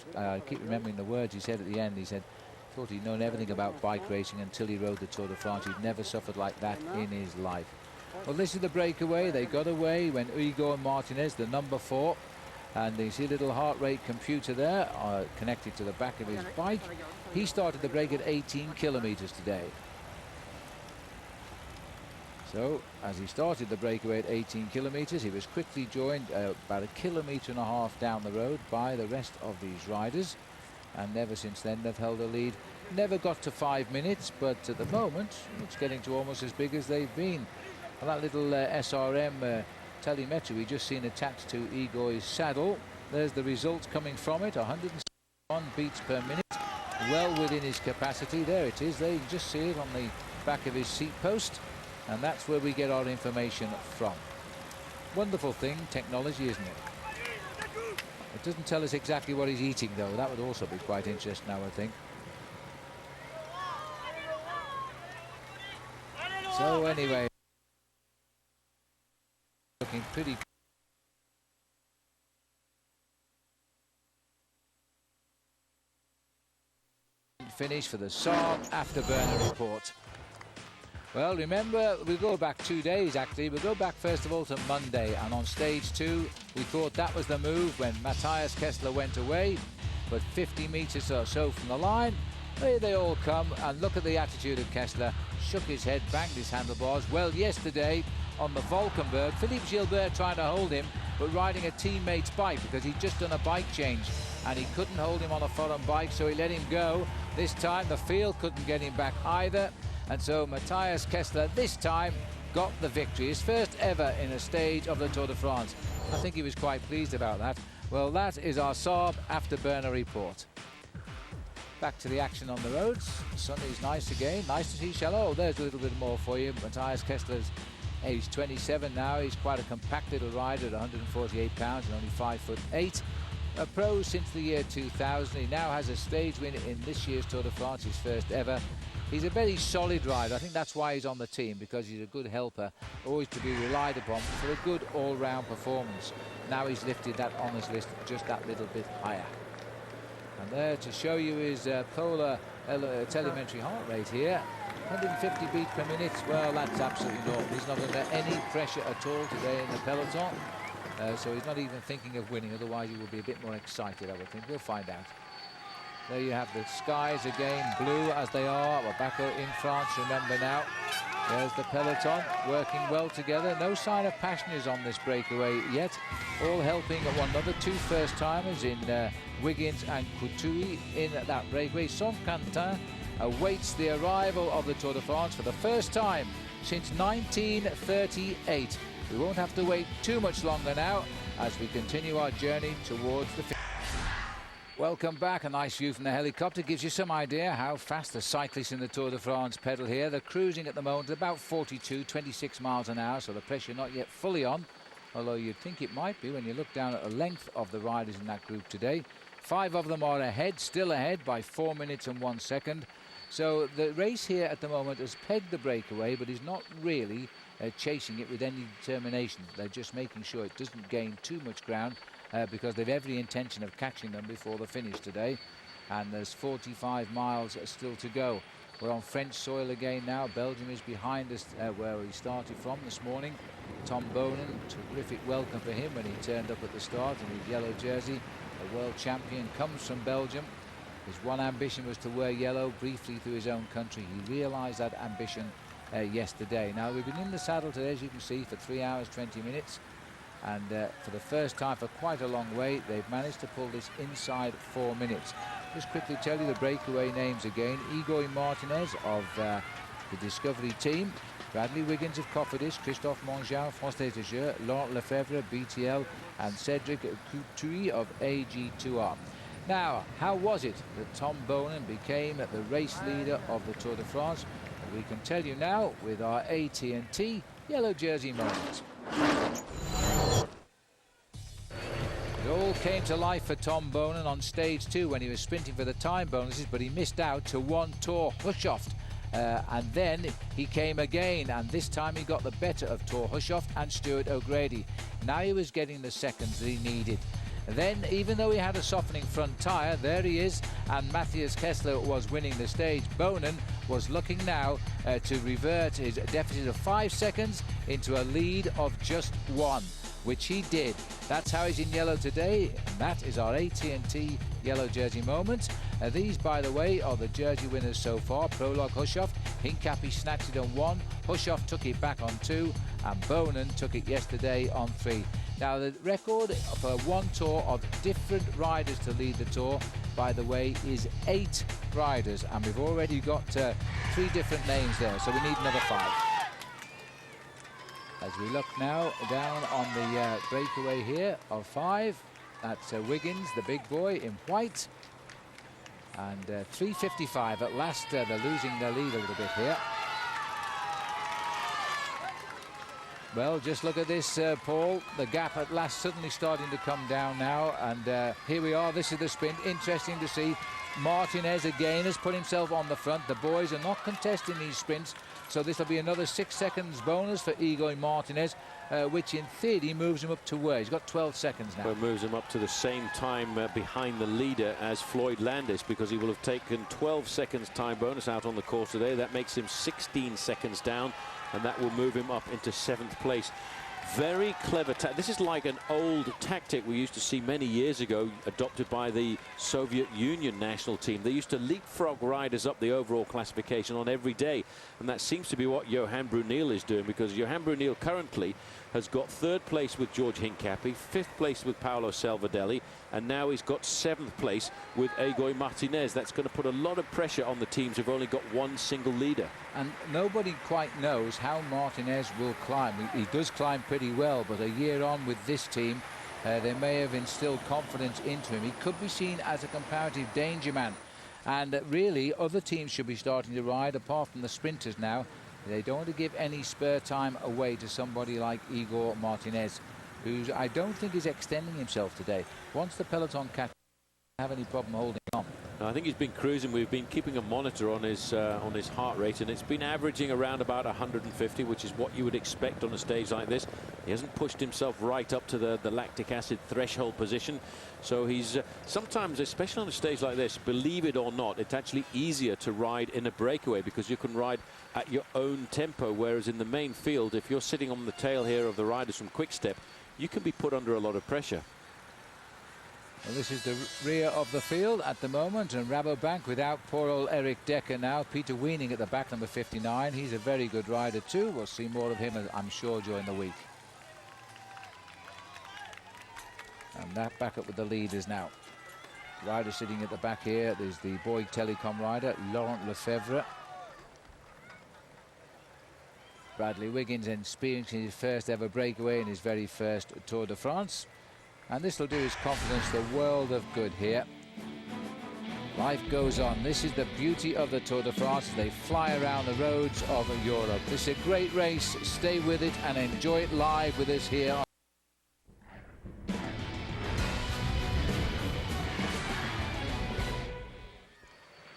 keep remembering the words he said at the end. He said, thought he'd known everything about bike racing until he rode the Tour de France. He'd never suffered like that in his life. Well, this is the breakaway. They got away when Igor Martinez, the number 4, and you see a little heart rate computer there connected to the back of his bike. He started the break at 18 kilometres today. So as he started the breakaway at 18 kilometres, he was quickly joined about 1.5 kilometres down the road by the rest of these riders, and ever since then they've held a lead. Never got to 5 minutes, but at the moment it's getting to almost as big as they've been. And that little SRM telemetry we just seen attached to Igor's saddle, there's the results coming from it. 161 beats per minute, well within his capacity. There it is, there you can just see it on the back of his seat post, and that's where we get our information from. Wonderful thing, technology, isn't it? It doesn't tell us exactly what he's eating though. That would also be quite interesting, I would think. So anyway, looking pretty finish for the Saab Afterburner report. Well, remember, we go back 2 days actually. We'll go back first of all to Monday, and on stage 2 we thought that was the move when Matthias Kessler went away, but 50 meters or so from the line Here they all come, and look at the attitude of Kessler. Shook his head, banged his handlebars. Well, yesterday on the Valkenburg, Philippe Gilbert trying to hold him, but riding a teammate's bike because he'd just done a bike change and he couldn't hold him on a foreign bike, so he let him go. This time the field couldn't get him back either, and so Matthias Kessler this time got the victory, his first ever in a stage of the Tour de France. I think he was quite pleased about that. Well, that is our Saab Afterburner report. Back to the action on the roads. Sunny's nice again. Nice to see Shallow. Oh, there's a little bit more for you. Matthias Kessler's age 27 now. He's quite a compact little rider at 148 pounds and only 5'8". A pro since the year 2000. He now has a stage win in this year's Tour de France, his first ever. He's a very solid rider. I think that's why he's on the team, because he's a good helper, always to be relied upon for a good all-round performance. Now he's lifted that honours list just that little bit higher. And there to show you his polar telemetry heart rate here. 150 beats per minute. Well, that's absolutely normal. He's not under any pressure at all today in the peloton. So he's not even thinking of winning, otherwise he will be a bit more excited, I would think. We'll find out. There you have the skies again, blue as they are. We're back in France, remember now. There's the peloton working well together. No sign of passengers on this breakaway yet. All helping one another. Two first-timers in Wiggins and Couturi in that breakaway. Saint-Quentin awaits the arrival of the Tour de France for the first time since 1938. We won't have to wait too much longer now as we continue our journey towards the finish. Welcome back. A nice view from the helicopter gives you some idea how fast the cyclists in the Tour de France pedal here. They're cruising at the moment at about 26 miles an hour, so the pressure not yet fully on, although you'd think it might be when you look down at the length of the riders in that group today. 5 of them are ahead, still ahead by 4 minutes and 1 second. So the race here at the moment has pegged the breakaway, but is not really chasing it with any determination. They're just making sure it doesn't gain too much ground, because they've every intention of catching them before the finish today. And there's 45 miles still to go. We're on French soil again now. Belgium is behind us where we started from this morning. Tom Bonen, terrific welcome for him when he turned up at the start in his yellow jersey. The world champion comes from Belgium. His one ambition was to wear yellow briefly through his own country. He realised that ambition yesterday. Now, we've been in the saddle today, as you can see, for 3 hours 20 minutes. And for the first time for quite a long way, they've managed to pull this inside 4 minutes. Just quickly tell you the breakaway names again. Igor Martinez of the Discovery team, Bradley Wiggins of Cofidis, Christophe Mongeau, France des Jeux, Laurent Lefebvre, BTL, and Cedric Couturi of AG2R. Now, how was it that Tom Bonen became the race leader of the Tour de France? We can tell you now with our AT&T yellow jersey moment. It all came to life for Tom Bonen on stage 2 when he was sprinting for the time bonuses, but he missed out to one Thor Hushovd. And then he came again, and this time he got the better of Thor Hushovd and Stuart O'Grady. Now he was getting the seconds that he needed. Then, even though he had a softening front tyre, there he is, and Matthias Kessler was winning the stage. Bonen was looking now to revert his deficit of 5 seconds into a lead of just 1, which he did. That's how he's in yellow today, and that is our AT&T yellow jersey moment. These, by the way, are the jersey winners so far. Prologue Hushovd, Hincapie snatched it on 1, Hushovd took it back on 2, and Bonen took it yesterday on 3. Now, the record for one tour of different riders to lead the tour, by the way, is 8 riders, and we've already got 3 different names there, so we need another 5. As we look now down on the breakaway here of 5, that's Wiggins, the big boy in white, and 3:55 at last. They're losing their lead a little bit here. Well, just look at this, Paul. The gap at last suddenly starting to come down now, and here we are. This is the sprint. Interesting to see. Martinez again has put himself on the front. The boys are not contesting these sprints, so this will be another 6 seconds bonus for Igor Martinez, which in theory moves him up to where? He's got 12 seconds now. Well, moves him up to the same time behind the leader as Floyd Landis, because he will have taken 12 seconds time bonus out on the course today. That makes him 16 seconds down, and that will move him up into 7th place. Very clever. This is like an old tactic we used to see many years ago, adopted by the Soviet Union national team. They used to leapfrog riders up the overall classification on every day. And that seems to be what Johan Brunel is doing, because Johan Brunel currently has got 3rd place with George Hincapie, 5th place with Paolo Salvadelli, and now he's got 7th place with Egoy Martinez. That's going to put a lot of pressure on the teams who've only got one single leader. And nobody quite knows how Martinez will climb. He does climb pretty well, but a year on with this team, they may have instilled confidence into him. He could be seen as a comparative danger man. And really, other teams should be starting to ride, apart from the sprinters now. They don't want to give any spare time away to somebody like Igor Martinez, who I don't think is extending himself today. Once the peloton catch, have any problem holding on. I think he's been cruising. We've been keeping a monitor on his heart rate, and it's been averaging around about 150, which is what you would expect on a stage like this. He hasn't pushed himself right up to the lactic acid threshold position, so he's sometimes, especially on a stage like this, believe it or not, it's actually easier to ride in a breakaway because you can ride at your own tempo, whereas in the main field, if you're sitting on the tail here of the riders from Quick Step, you can be put under a lot of pressure. Well, this is the rear of the field at the moment, and Rabobank without poor old Eric Decker now. Peter Weening at the back, number 59. He's a very good rider too. We'll see more of him, I'm sure, during the week. And that back up with the leaders now. Rider sitting at the back here. There's the Boyd Telecom rider, Laurent Lefebvre. Bradley Wiggins experiencing his first ever breakaway in his very first Tour de France. And this will do his confidence the world of good here. Life goes on. This is the beauty of the Tour de France as they fly around the roads of Europe. This is a great race. Stay with it and enjoy it live with us here.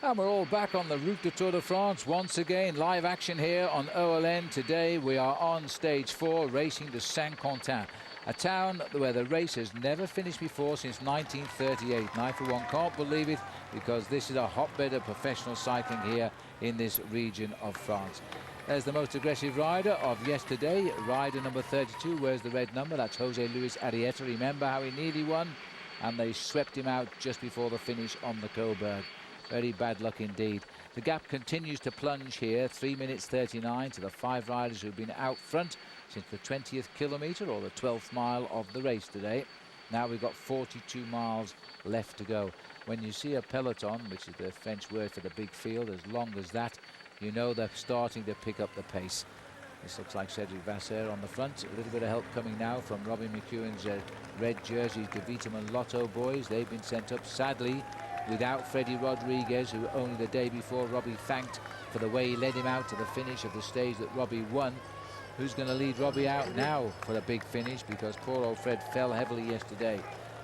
And we're all back on the route to Tour de France once again. Live action here on OLN. Today we are on stage 4, racing to Saint-Quentin, a town where the race has never finished before since 1938. And I, for one, can't believe it, because this is a hotbed of professional cycling here in this region of France. There's the most aggressive rider of yesterday, rider number 32, wears the red number. That's Jose Luis Arrieta. Remember how he nearly won, and they swept him out just before the finish on the Coburg. Very bad luck indeed. The gap continues to plunge here, 3 minutes 39 to the 5 riders who've been out front since the 20th kilometre or the 12th mile of the race today. Now we've got 42 miles left to go. When you see a peloton, which is the French word for the big field, as long as that, you know they're starting to pick up the pace. This looks like Cedric Vasseur on the front. A little bit of help coming now from Robbie McEwen's red jerseys, the Vitamin Lotto boys. They've been sent up, sadly, without Freddie Rodriguez, who only the day before Robbie thanked for the way he led him out to the finish of the stage that Robbie won. Who's going to lead Robbie out now for a big finish, because poor old Fred fell heavily yesterday.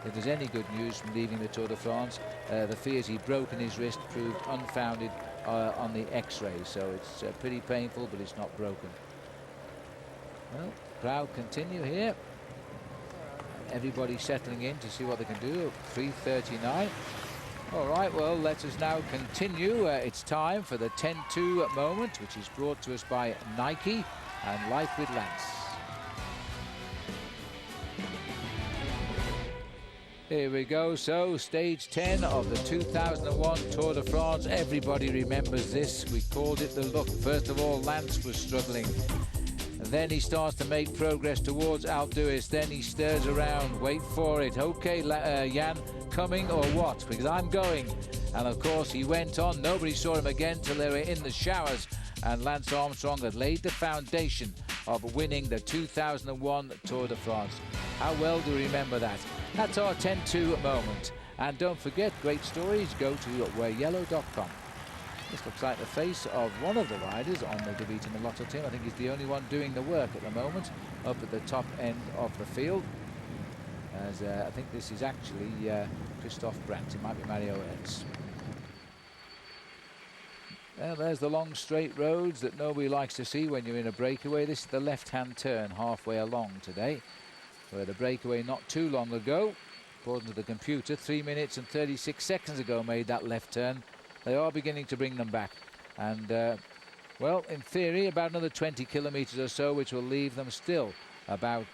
If there's any good news from leaving the Tour de France, the fears he'd broken his wrist proved unfounded on the x-ray, so it's pretty painful, but it's not broken. Well, crowd continue here. Everybody settling in to see what they can do. 3:39. All right, well, let us now continue. It's time for the 10-2 moment, which is brought to us by Nike and Life with Lance. Here we go. So, stage 10 of the 2001 Tour de France. Everybody remembers this. We called it the look. First of all, Lance was struggling. Then he starts to make progress towards Alpe d'Huez. Then he stirs around. Wait for it. Okay, Jan, coming or what? Because I'm going. And of course he went on. Nobody saw him again till they were in the showers. And Lance Armstrong had laid the foundation of winning the 2001 Tour de France. How well do we remember that? That's our 10-2 moment. And don't forget, great stories, go to wearyellow.com. This looks like the face of one of the riders on the De Vita Milotto team. I think he's the only one doing the work at the moment, up at the top end of the field. As I think this is actually Christophe Brandt. It might be Mario Ernst. Well, there's the long straight roads that nobody likes to see when you're in a breakaway. This is the left-hand turn halfway along today, where the breakaway not too long ago, according to the computer, 3 minutes and 36 seconds ago made that left turn. They are beginning to bring them back. And, well, in theory, about another 20 kilometres or so, which will leave them still about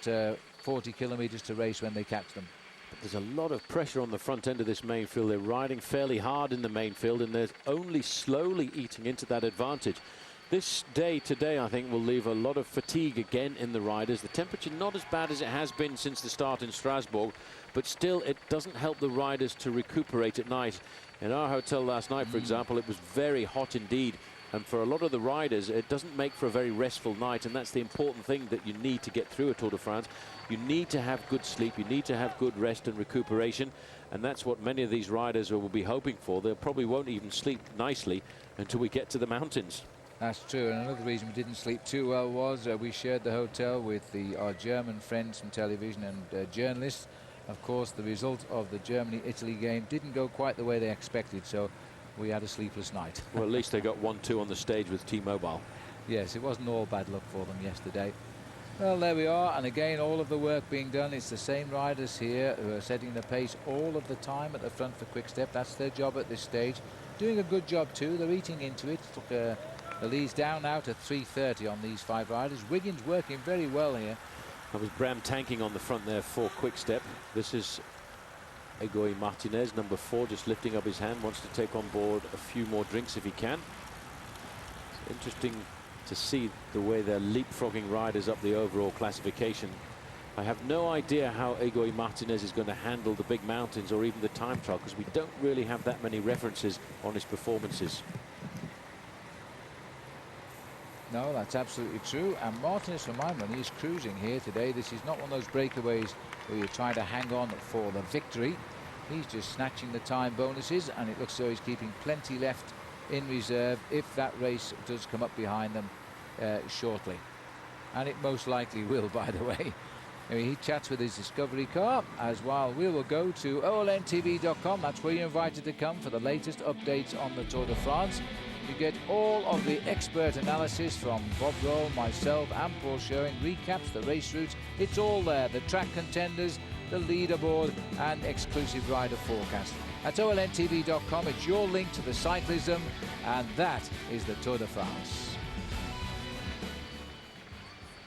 40 kilometres to race when they catch them. But there's a lot of pressure on the front end of this main field. They're riding fairly hard in the main field, and they're only slowly eating into that advantage. This day today, I think, will leave a lot of fatigue again in the riders. The temperature not as bad as it has been since the start in Strasbourg, but still it doesn't help the riders to recuperate at night. In our hotel last night, for example, it was very hot indeed. And for a lot of the riders, it doesn't make for a very restful night, and that's the important thing that you need to get through a Tour de France. You need to have good sleep, you need to have good rest and recuperation, and that's what many of these riders will be hoping for. They probably won't even sleep nicely until we get to the mountains. That's true, and another reason we didn't sleep too well was we shared the hotel with our German friends from television and journalists. Of course, the result of the Germany-Italy game didn't go quite the way they expected, so we had a sleepless night. Well, at least they got 1-2 on the stage with T-Mobile. Yes, it wasn't all bad luck for them yesterday. Well, there we are, and again, all of the work being done. It's the same riders here who are setting the pace all of the time at the front for Quick Step. That's their job at this stage. Doing a good job too. They're eating into it. Took the lead's down now to 3:30 on these 5 riders. Wiggins working very well here. That was Bram tanking on the front there for Quick Step. This is Egoy Martinez, number 4, just lifting up his hand, wants to take on board a few more drinks if he can. It's interesting to see the way they're leapfrogging riders up the overall classification. I have no idea how Egoy Martinez is going to handle the big mountains or even the time trial, because we don't really have that many references on his performances. No, that's absolutely true. And Martinez, for my money, is cruising here today. This is not one of those breakaways where you're trying to hang on for the victory. He's just snatching the time bonuses, and it looks as though he's keeping plenty left in reserve if that race does come up behind them shortly. And it most likely will, by the way. I mean, he chats with his Discovery car as well. We will go to olntv.com. That's where you're invited to come for the latest updates on the Tour de France. You get all of the expert analysis from Bob Roll, myself and Paul Sherwen, recaps, the race routes. It's all there, the track contenders, the leaderboard and exclusive rider forecast. At olntv.com, it's your link to the cyclism, and that is the Tour de France.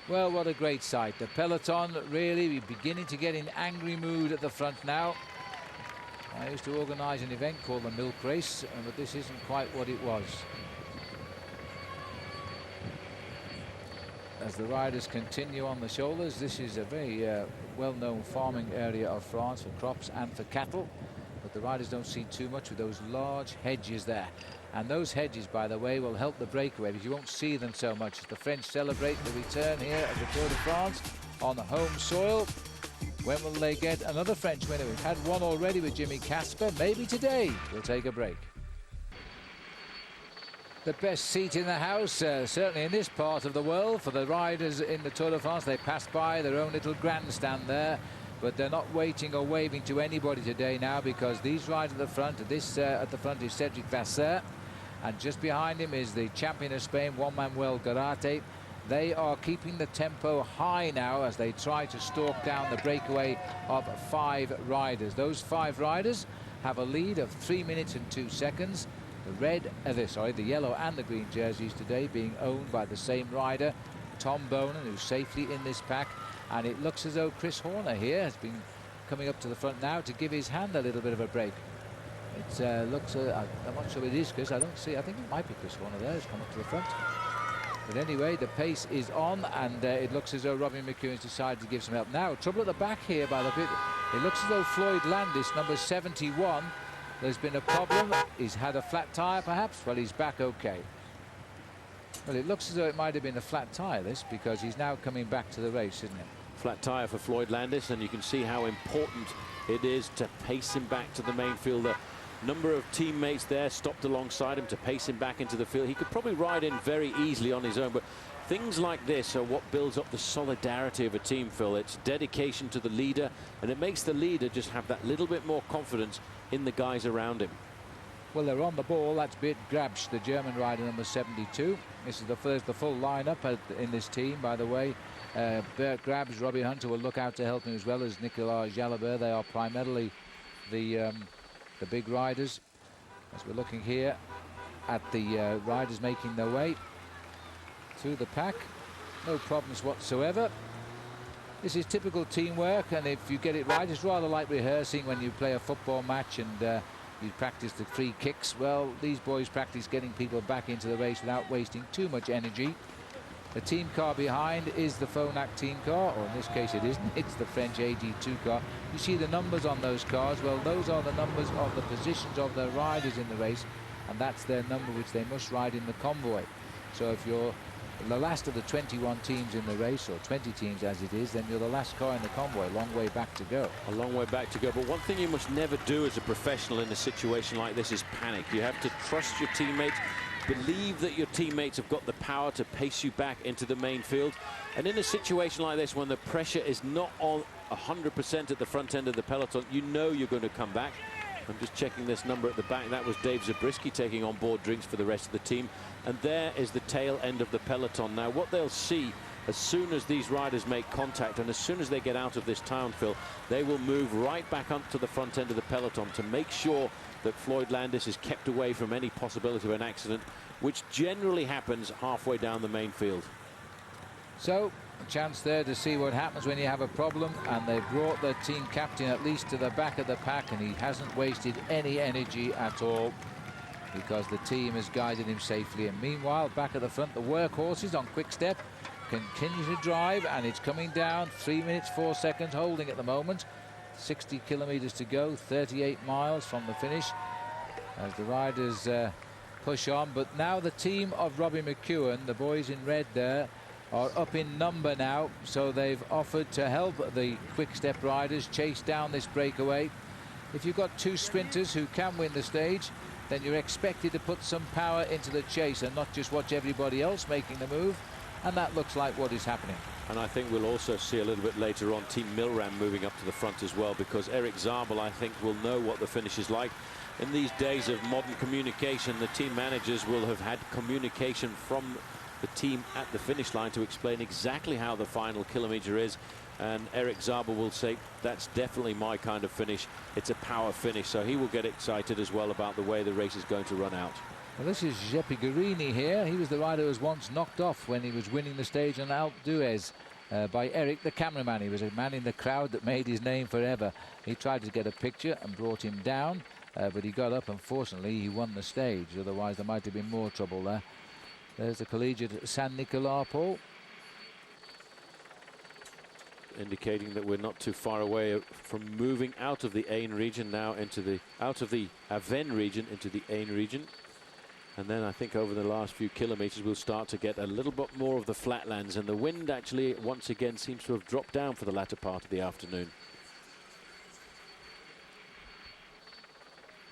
Well, what a great sight. The peloton really beginning to get in angry mood at the front now. I used to organise an event called the Milk Race, but this isn't quite what it was. As the riders continue on the shoulders, this is a very well-known farming area of France for crops and for cattle, but the riders don't see too much with those large hedges there. And those hedges, by the way, will help the breakaway because you won't see them so much as the French celebrate the return here of the Tour de France on the home soil. When will they get another French winner? We've had one already with Jimmy Casper. Maybe today. We'll take a break. The best seat in the house, certainly in this part of the world, for the riders in the Tour de France. They pass by their own little grandstand there, but they're not waiting or waving to anybody today now, because these riders at the front, at the front is Cedric Vasseur, and just behind him is the champion of Spain, Juan Manuel Garate. They are keeping the tempo high now as they try to stalk down the breakaway of 5 riders. Those 5 riders have a lead of 3 minutes and 2 seconds. The yellow and the green jerseys today being owned by the same rider, Tom Bonan, who's safely in this pack. And it looks as though Chris Horner here has been coming up to the front now to give his hand a little bit of a break. It looks, I'm not sure it is Chris, I think it might be Chris Horner there who's come up to the front. But anyway, the pace is on, and it looks as though Robin McEwen's decided to give some help. Now, trouble at the back here by the bit. It looks as though Floyd Landis, number 71, there's been a problem. He's had a flat tyre, perhaps. Well, he's back okay. Well, it looks as though it might have been a flat tyre, this, because he's now coming back to the race, isn't it? Flat tyre for Floyd Landis, and you can see how important it is to pace him back to the main field. The number of teammates there stopped alongside him to pace him back into the field. He could probably ride in very easily on his own, but things like this are what builds up the solidarity of a team, Phil. It's dedication to the leader, and it makes the leader just have that little bit more confidence in the guys around him. Well, they're on the ball. That's Bert Grabsch, the German rider, number 72. This is the full lineup in this team, by the way. Bert Grabsch, Robbie Hunter will look out to help him, as well as Nicolas Jalabert. They are primarily the big riders. As we're looking here at the riders making their way through the pack, no problems whatsoever. This is typical teamwork, and if you get it right, it's rather like rehearsing when you play a football match and you practice the free kicks. Well, these boys practice getting people back into the race without wasting too much energy. The team car behind is the Phonak team car, or in this case it isn't, it's the French AG2 car. You see the numbers on those cars. Well, those are the numbers of the positions of the riders in the race, and that's their number which they must ride in the convoy. So if you're the last of the 21 teams in the race, or 20 teams as it is, then you're the last car in the convoy. A long way back to go. A long way back to go. But one thing you must never do as a professional in a situation like this is panic. You have to trust your teammates. Believe that your teammates have got the power to pace you back into the main field. And in a situation like this, when the pressure is not on 100% at the front end of the peloton, you know you're going to come back. I'm just checking this number at the back. That was Dave Zabriskie taking on board drinks for the rest of the team. And there is the tail end of the peloton. Now, what they'll see as soon as these riders make contact and as soon as they get out of this town, Phil, they will move right back up to the front end of the peloton to make sure that Floyd Landis is kept away from any possibility of an accident, which generally happens halfway down the main field. So a chance there to see what happens when you have a problem, and they brought their team captain at least to the back of the pack, and he hasn't wasted any energy at all because the team has guided him safely. And meanwhile, back at the front, the workhorses on quick step continue to drive, and it's coming down. 3 minutes 4 seconds holding at the moment. 60 kilometers to go, 38 miles from the finish as the riders push on. But now the team of Robbie McEwen, the boys in red there, are up in number now, so they've offered to help the quick step riders chase down this breakaway. If you've got two sprinters who can win the stage, then you're expected to put some power into the chase and not just watch everybody else making the move, and that looks like what is happening. And I think we'll also see a little bit later on Team Milram moving up to the front as well, because Eric Zabel, I think, will know what the finish is like. In these days of modern communication, the team managers will have had communication from the team at the finish line to explain exactly how the final kilometer is. And Eric Zabel will say, that's definitely my kind of finish. It's a power finish. So he will get excited as well about the way the race is going to run out. Well, this is Jeppe Guerini here. He was the rider who was once knocked off when he was winning the stage on Alpe d'Huez by Eric, the cameraman. He was a man in the crowd that made his name forever. He tried to get a picture and brought him down, but he got up. Unfortunately, he won the stage. Otherwise, there might have been more trouble there. There's the collegiate San Nicolas, Paul. Indicating that we're not too far away from moving out of the Ain region now into the, out of the Aven region into the Ain region. And then I think over the last few kilometers we'll start to get a little bit more of the flatlands, and the wind actually once again seems to have dropped down for the latter part of the afternoon.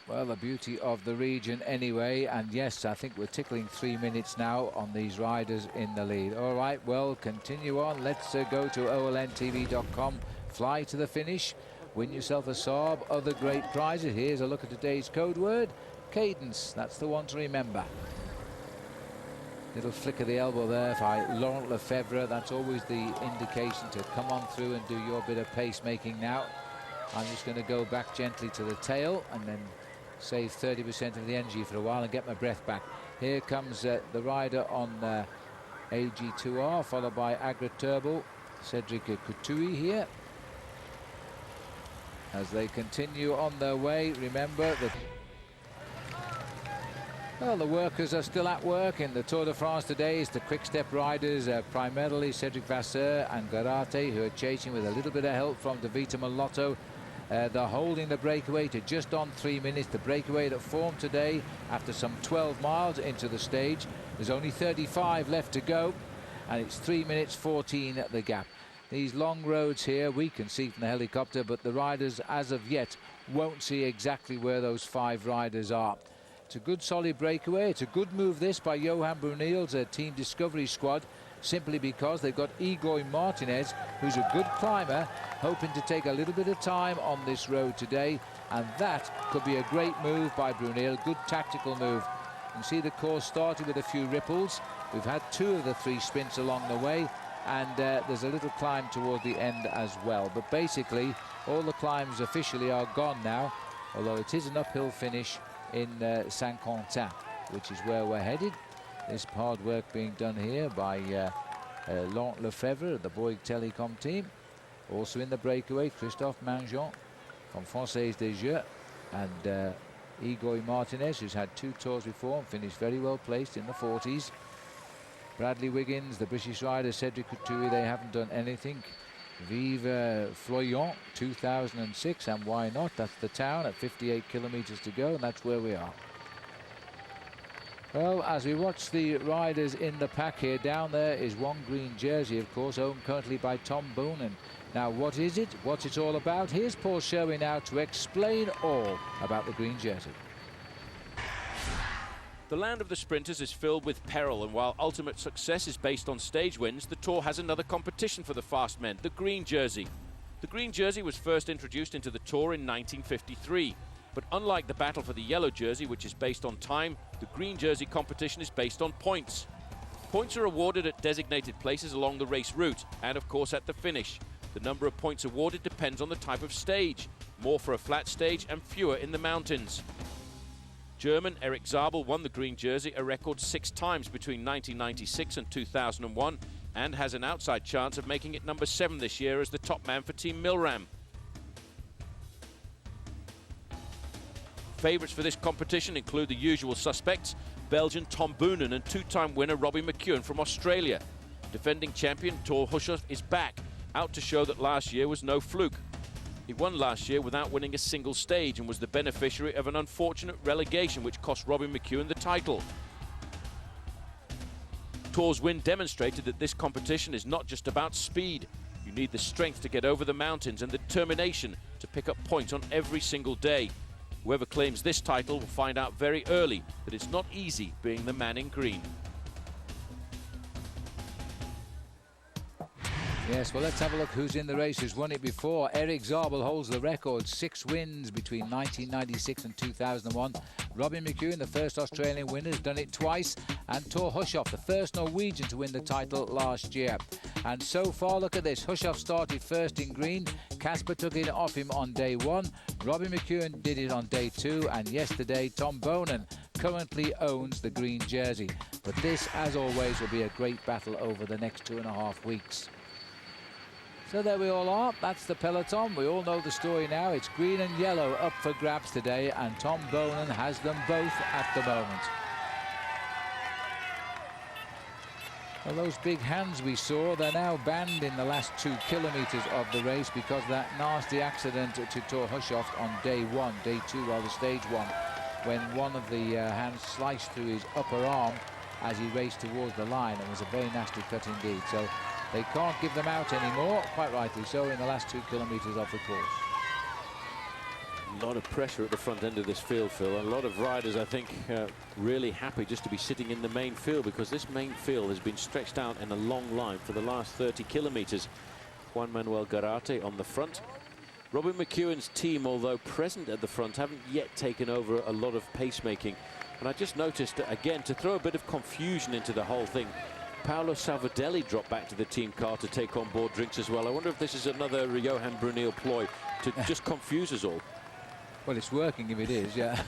Well, the beauty of the region anyway, and yes, I think we're tickling 3 minutes now on these riders in the lead. All right, well, continue on. Let's go to olntv.com, fly to the finish, win yourself a Saab, other great prizes. Here's a look at today's code word, cadence. That's the one to remember. Little flick of the elbow there by Laurent Lefebvre. That's always the indication to come on through and do your bit of pacemaking now. I'm just going to go back gently to the tail and then save 30% of the energy for a while and get my breath back. Here comes the rider on AG2R, followed by Agra Turbo, Cedric Coutui here. As they continue on their way, remember that well, the workers are still at work in the Tour de France today. It's the quick-step riders, primarily Cedric Vasseur and Garate, who are chasing with a little bit of help from De Vita Malotto. They're holding the breakaway to just on 3 minutes. The breakaway that formed today after some 12 miles into the stage. There's only 35 left to go, and it's 3 minutes 14 at the gap. These long roads here we can see from the helicopter, but the riders as of yet won't see exactly where those 5 riders are. It's a good solid breakaway. It's a good move this by Johan Brunel's Team Discovery squad, simply because they've got Igor Martinez, who's a good climber, hoping to take a little bit of time on this road today, and that could be a great move by Brunel. Good tactical move. You can see the course started with a few ripples. We've had 2 of the 3 sprints along the way, and there's a little climb toward the end as well. But basically all the climbs officially are gone now, although it is an uphill finish in Saint-Quentin, which is where we're headed. This hard work being done here by Laurent Lefebvre, the Bouygues Telecom team. Also in the breakaway, Christophe Mangeon from Française des Jeux, and Igor Martinez, who's had 2 tours before and finished very well placed in the 40s. Bradley Wiggins, the British rider, Cedric Couturier, they haven't done anything. Vive Floyon, 2006, and why not? That's the town at 58 kilometers to go, and that's where we are. Well, as we watch the riders in the pack here, down there is one green jersey, of course, owned currently by Tom Boonen. Now, what is it? What's it all about? Here's Paul Sherwen now to explain all about the green jersey. The land of the sprinters is filled with peril, and while ultimate success is based on stage wins, the Tour has another competition for the fast men, the green jersey. The green jersey was first introduced into the Tour in 1953. But unlike the battle for the yellow jersey, which is based on time, the green jersey competition is based on points. Points are awarded at designated places along the race route, and of course at the finish. The number of points awarded depends on the type of stage, more for a flat stage and fewer in the mountains. German Eric Zabel won the green jersey a record 6 times between 1996 and 2001, and has an outside chance of making it number 7 this year as the top man for Team Milram. Favourites for this competition include the usual suspects, Belgian Tom Boonen and 2-time winner Robbie McEwen from Australia. Defending champion Thor Hushovd is back, out to show that last year was no fluke. He won last year without winning a single stage and was the beneficiary of an unfortunate relegation which cost Robbie McEwen the title. Thor's win demonstrated that this competition is not just about speed. You need the strength to get over the mountains and the determination to pick up points on every single day. Whoever claims this title will find out very early that it's not easy being the man in green. Yes, well, let's have a look who's in the race, who's won it before. Eric Zabel holds the record, 6 wins between 1996 and 2001. Robin McEwen, the first Australian winner, has done it twice. And Thor Hushovd, the first Norwegian to win the title last year. And so far, look at this. Hushovd started first in green. Casper took it off him on day 1. Robin McEwen did it on day 2. And yesterday, Tom Boonen currently owns the green jersey. But this, as always, will be a great battle over the next 2.5 weeks. So there we all are. That's the peloton. We all know the story now. It's green and yellow up for grabs today, and Tom Boonen has them both at the moment. Well, those big hands we saw, they're now banned in the last 2 kilometers of the race because of that nasty accident to Thor Hushovd on day 1, day 2, rather, stage 1, when one of the hands sliced through his upper arm as he raced towards the line. It was a very nasty cut indeed. So they can't give them out anymore, quite rightly so, in the last 2 kilometers of the course. A lot of pressure at the front end of this field, Phil. A lot of riders, I think, really happy just to be sitting in the main field, because this main field has been stretched out in a long line for the last 30 kilometers. Juan Manuel Garate on the front. Robin McEwen's team, although present at the front, haven't yet taken over a lot of pacemaking. And I just noticed that, again, to throw a bit of confusion into the whole thing, Paolo Salvadelli dropped back to the team car to take on board drinks as well. I wonder if this is another Johan Brunel ploy to just confuse us all. Well, it's working if it is, yeah.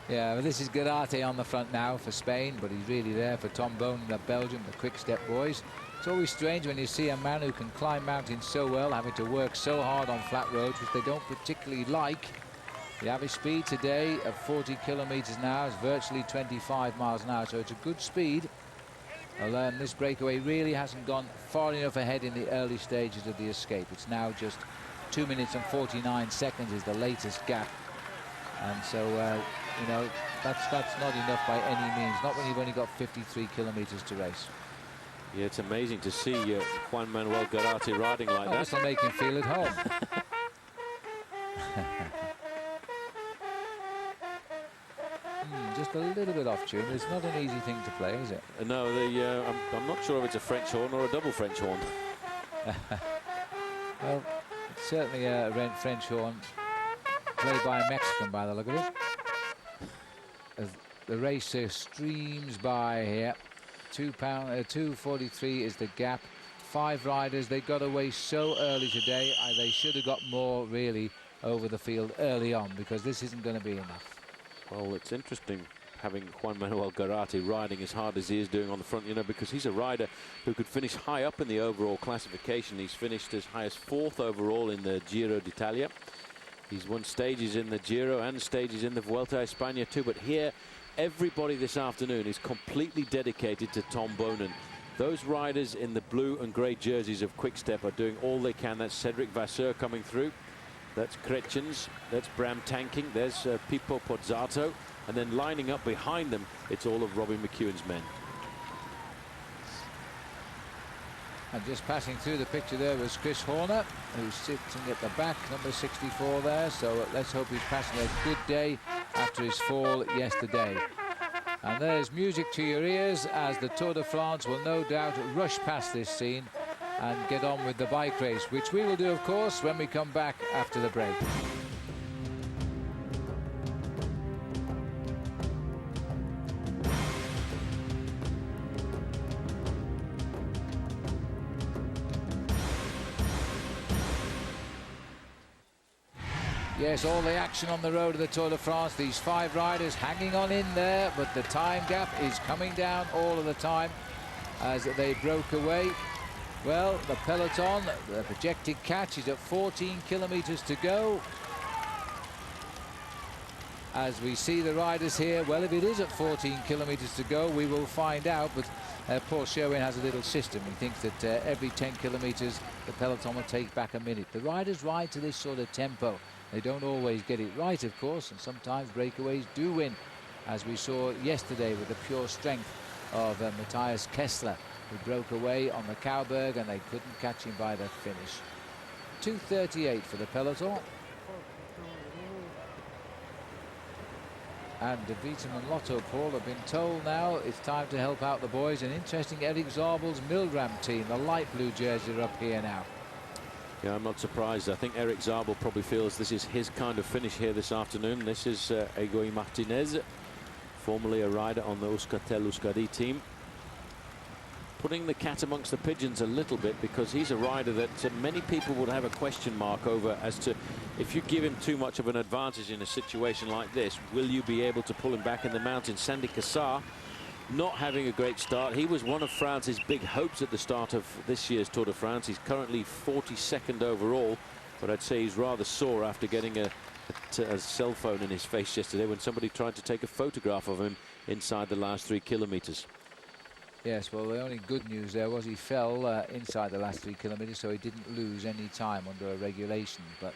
Yeah, well, this is Garate on the front now for Spain, but he's really there for Tom Boonen of Belgium, the Quick Step boys. It's always strange when you see a man who can climb mountains so well having to work so hard on flat roads, which they don't particularly like. The average speed today of 40 kilometers an hour is virtually 25 miles an hour, so it's a good speed. Well, this breakaway really hasn't gone far enough ahead in the early stages of the escape. It's now just 2 minutes and 49 seconds is the latest gap. And so, you know, that's not enough by any means, not when you've only got 53 kilometers to race. Yeah, it's amazing to see Juan Manuel Garate riding like that. This will make him feel at home. Just a little bit off tune. It's not an easy thing to play, is it? No, I'm not sure if it's a French horn or a double French horn. Well, it's certainly a French horn played by a Mexican by the look of it. As the race streams by here. 2:43 is the gap. 5 riders. They got away so early today. They should have got more really over the field early on, because this isn't going to be enough. Well, it's interesting. having Juan Manuel Garate riding as hard as he is doing on the front, you know, because he's a rider who could finish high up in the overall classification. He's finished as high as 4th overall in the Giro d'Italia. He's won stages in the Giro and stages in the Vuelta a España too, but here everybody this afternoon is completely dedicated to Tom Boonen. Those riders in the blue and grey jerseys of Quick Step are doing all they can. That's Cedric Vasseur coming through. That's Kretschens. That's Bram Tankink. There's Pippo Pozzato. And then lining up behind them, it's all of Robbie McEwen's men. And just passing through the picture there was Chris Horner, who's sitting at the back, number 64 there. So let's hope he's passing a good day after his fall yesterday. And there's music to your ears as the Tour de France will no doubt rush past this scene and get on with the bike race, which we will do, of course, when we come back after the break. Yes, all the action on the road of the Tour de France. These 5 riders hanging on in there, but the time gap is coming down all of the time as they broke away. Well, the peloton, the projected catch is at 14 kilometers to go. As we see the riders here, well, if it is at 14 kilometers to go, we will find out. But poor Sherwen has a little system. He thinks that every 10 kilometers, the peloton will take back a minute. The riders ride to this sort of tempo. They don't always get it right, of course, and sometimes breakaways do win, as we saw yesterday with the pure strength of Matthias Kessler, who broke away on the Cowberg and they couldn't catch him by the finish. 2:38 for the peloton. And De Vietem and Lotto, Paul, have been told now it's time to help out the boys. An interesting Eric Zabel's Milram team, the light blue jersey, are up here now. Yeah, I'm not surprised. I think Eric Zabel probably feels this is his kind of finish here this afternoon. This is Egoy Martinez, formerly a rider on the Euskaltel-Euskadi team. Putting the cat amongst the pigeons a little bit, because he's a rider that many people would have a question mark over as to if you give him too much of an advantage in a situation like this, will you be able to pull him back in the mountains? Sandy Cassar not having a great start. He was one of France's big hopes at the start of this year's Tour de France. He's currently 42nd overall, but I'd say he's rather sore after getting a cell phone in his face yesterday when somebody tried to take a photograph of him inside the last 3 kilometers. Yes, well, the only good news there was he fell inside the last 3 kilometers, so he didn't lose any time under a regulation, but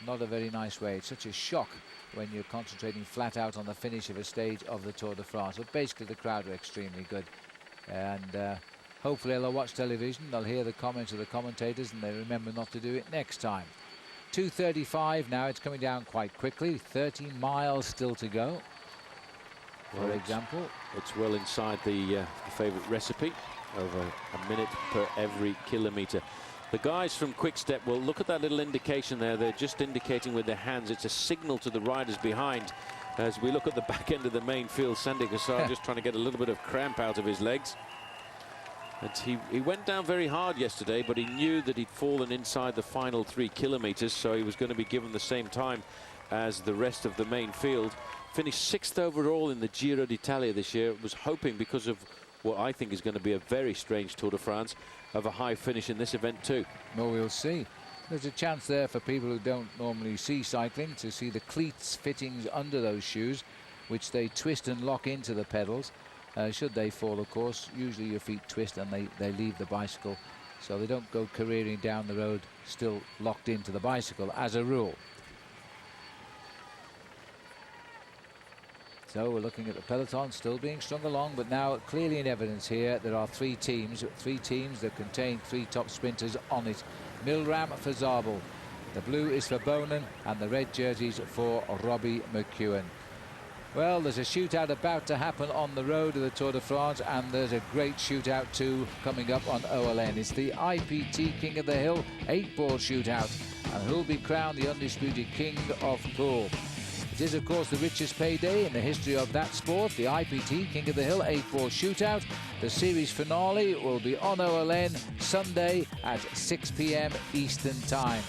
not a very nice way. It's such a shock when you're concentrating flat out on the finish of a stage of the Tour de France. But basically the crowd were extremely good, and hopefully they'll watch television, they'll hear the comments of the commentators, and they remember not to do it next time. 2:35 now. It's coming down quite quickly. 13 miles still to go, for example. It's well inside the favorite recipe, over a minute per every kilometer. The guys from Quick Step will look at that little indication there. They're just indicating with their hands. It's a signal to the riders behind. As we look at the back end of the main field, Sandy Cassar just trying to get a little bit of cramp out of his legs. And he went down very hard yesterday, but he knew that he'd fallen inside the final 3 kilometers, so he was going to be given the same time as the rest of the main field. Finished 6th overall in the Giro d'Italia this year. Was hoping, because of what I think is going to be a very strange Tour de France, of a high finish in this event too. Well, we'll see. There's a chance there for people who don't normally see cycling to see the cleats fittings under those shoes, which they twist and lock into the pedals. Should they fall, of course, usually your feet twist and they leave the bicycle, so they don't go careering down the road still locked into the bicycle as a rule. So we're looking at the peloton still being strung along, but now clearly in evidence here there are 3 teams that contain 3 top sprinters on it. Milram for Zabel, the blue is for Boonen, and the red jerseys for Robbie McEwen. Well, there's a shootout about to happen on the road of the Tour de France, and there's a great shootout too coming up on OLN. It's the IPT King of the Hill 8-ball shootout, and who'll be crowned the undisputed King of Pool. It is, of course, the richest payday in the history of that sport, the IPT King of the Hill 8-ball shootout. The series finale will be on OLN Sunday at 6 p.m. Eastern Time.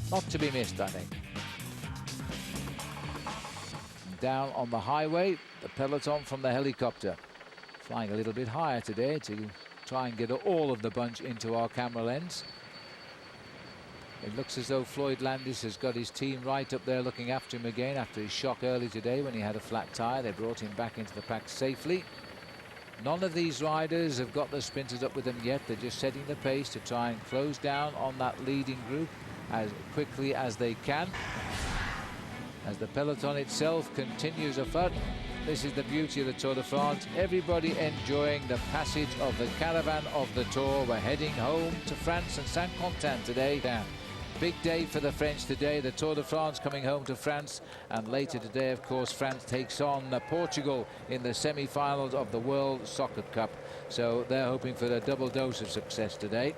Not to be missed, I think. down on the highway, the peloton from the helicopter. Flying a little bit higher today to try and get all of the bunch into our camera lens. It looks as though Floyd Landis has got his team right up there looking after him again after his shock early today when he had a flat tyre. They brought him back into the pack safely. None of these riders have got the sprinters up with them yet. They're just setting the pace to try and close down on that leading group as quickly as they can. As the peloton itself continues afoot. This is the beauty of the Tour de France. Everybody enjoying the passage of the caravan of the Tour. We're heading home to France and Saint-Quentin today. Big day for the French today. The Tour de France coming home to France. And later today, of course, France takes on Portugal in the semi-finals of the World Soccer Cup. So they're hoping for a double dose of success today.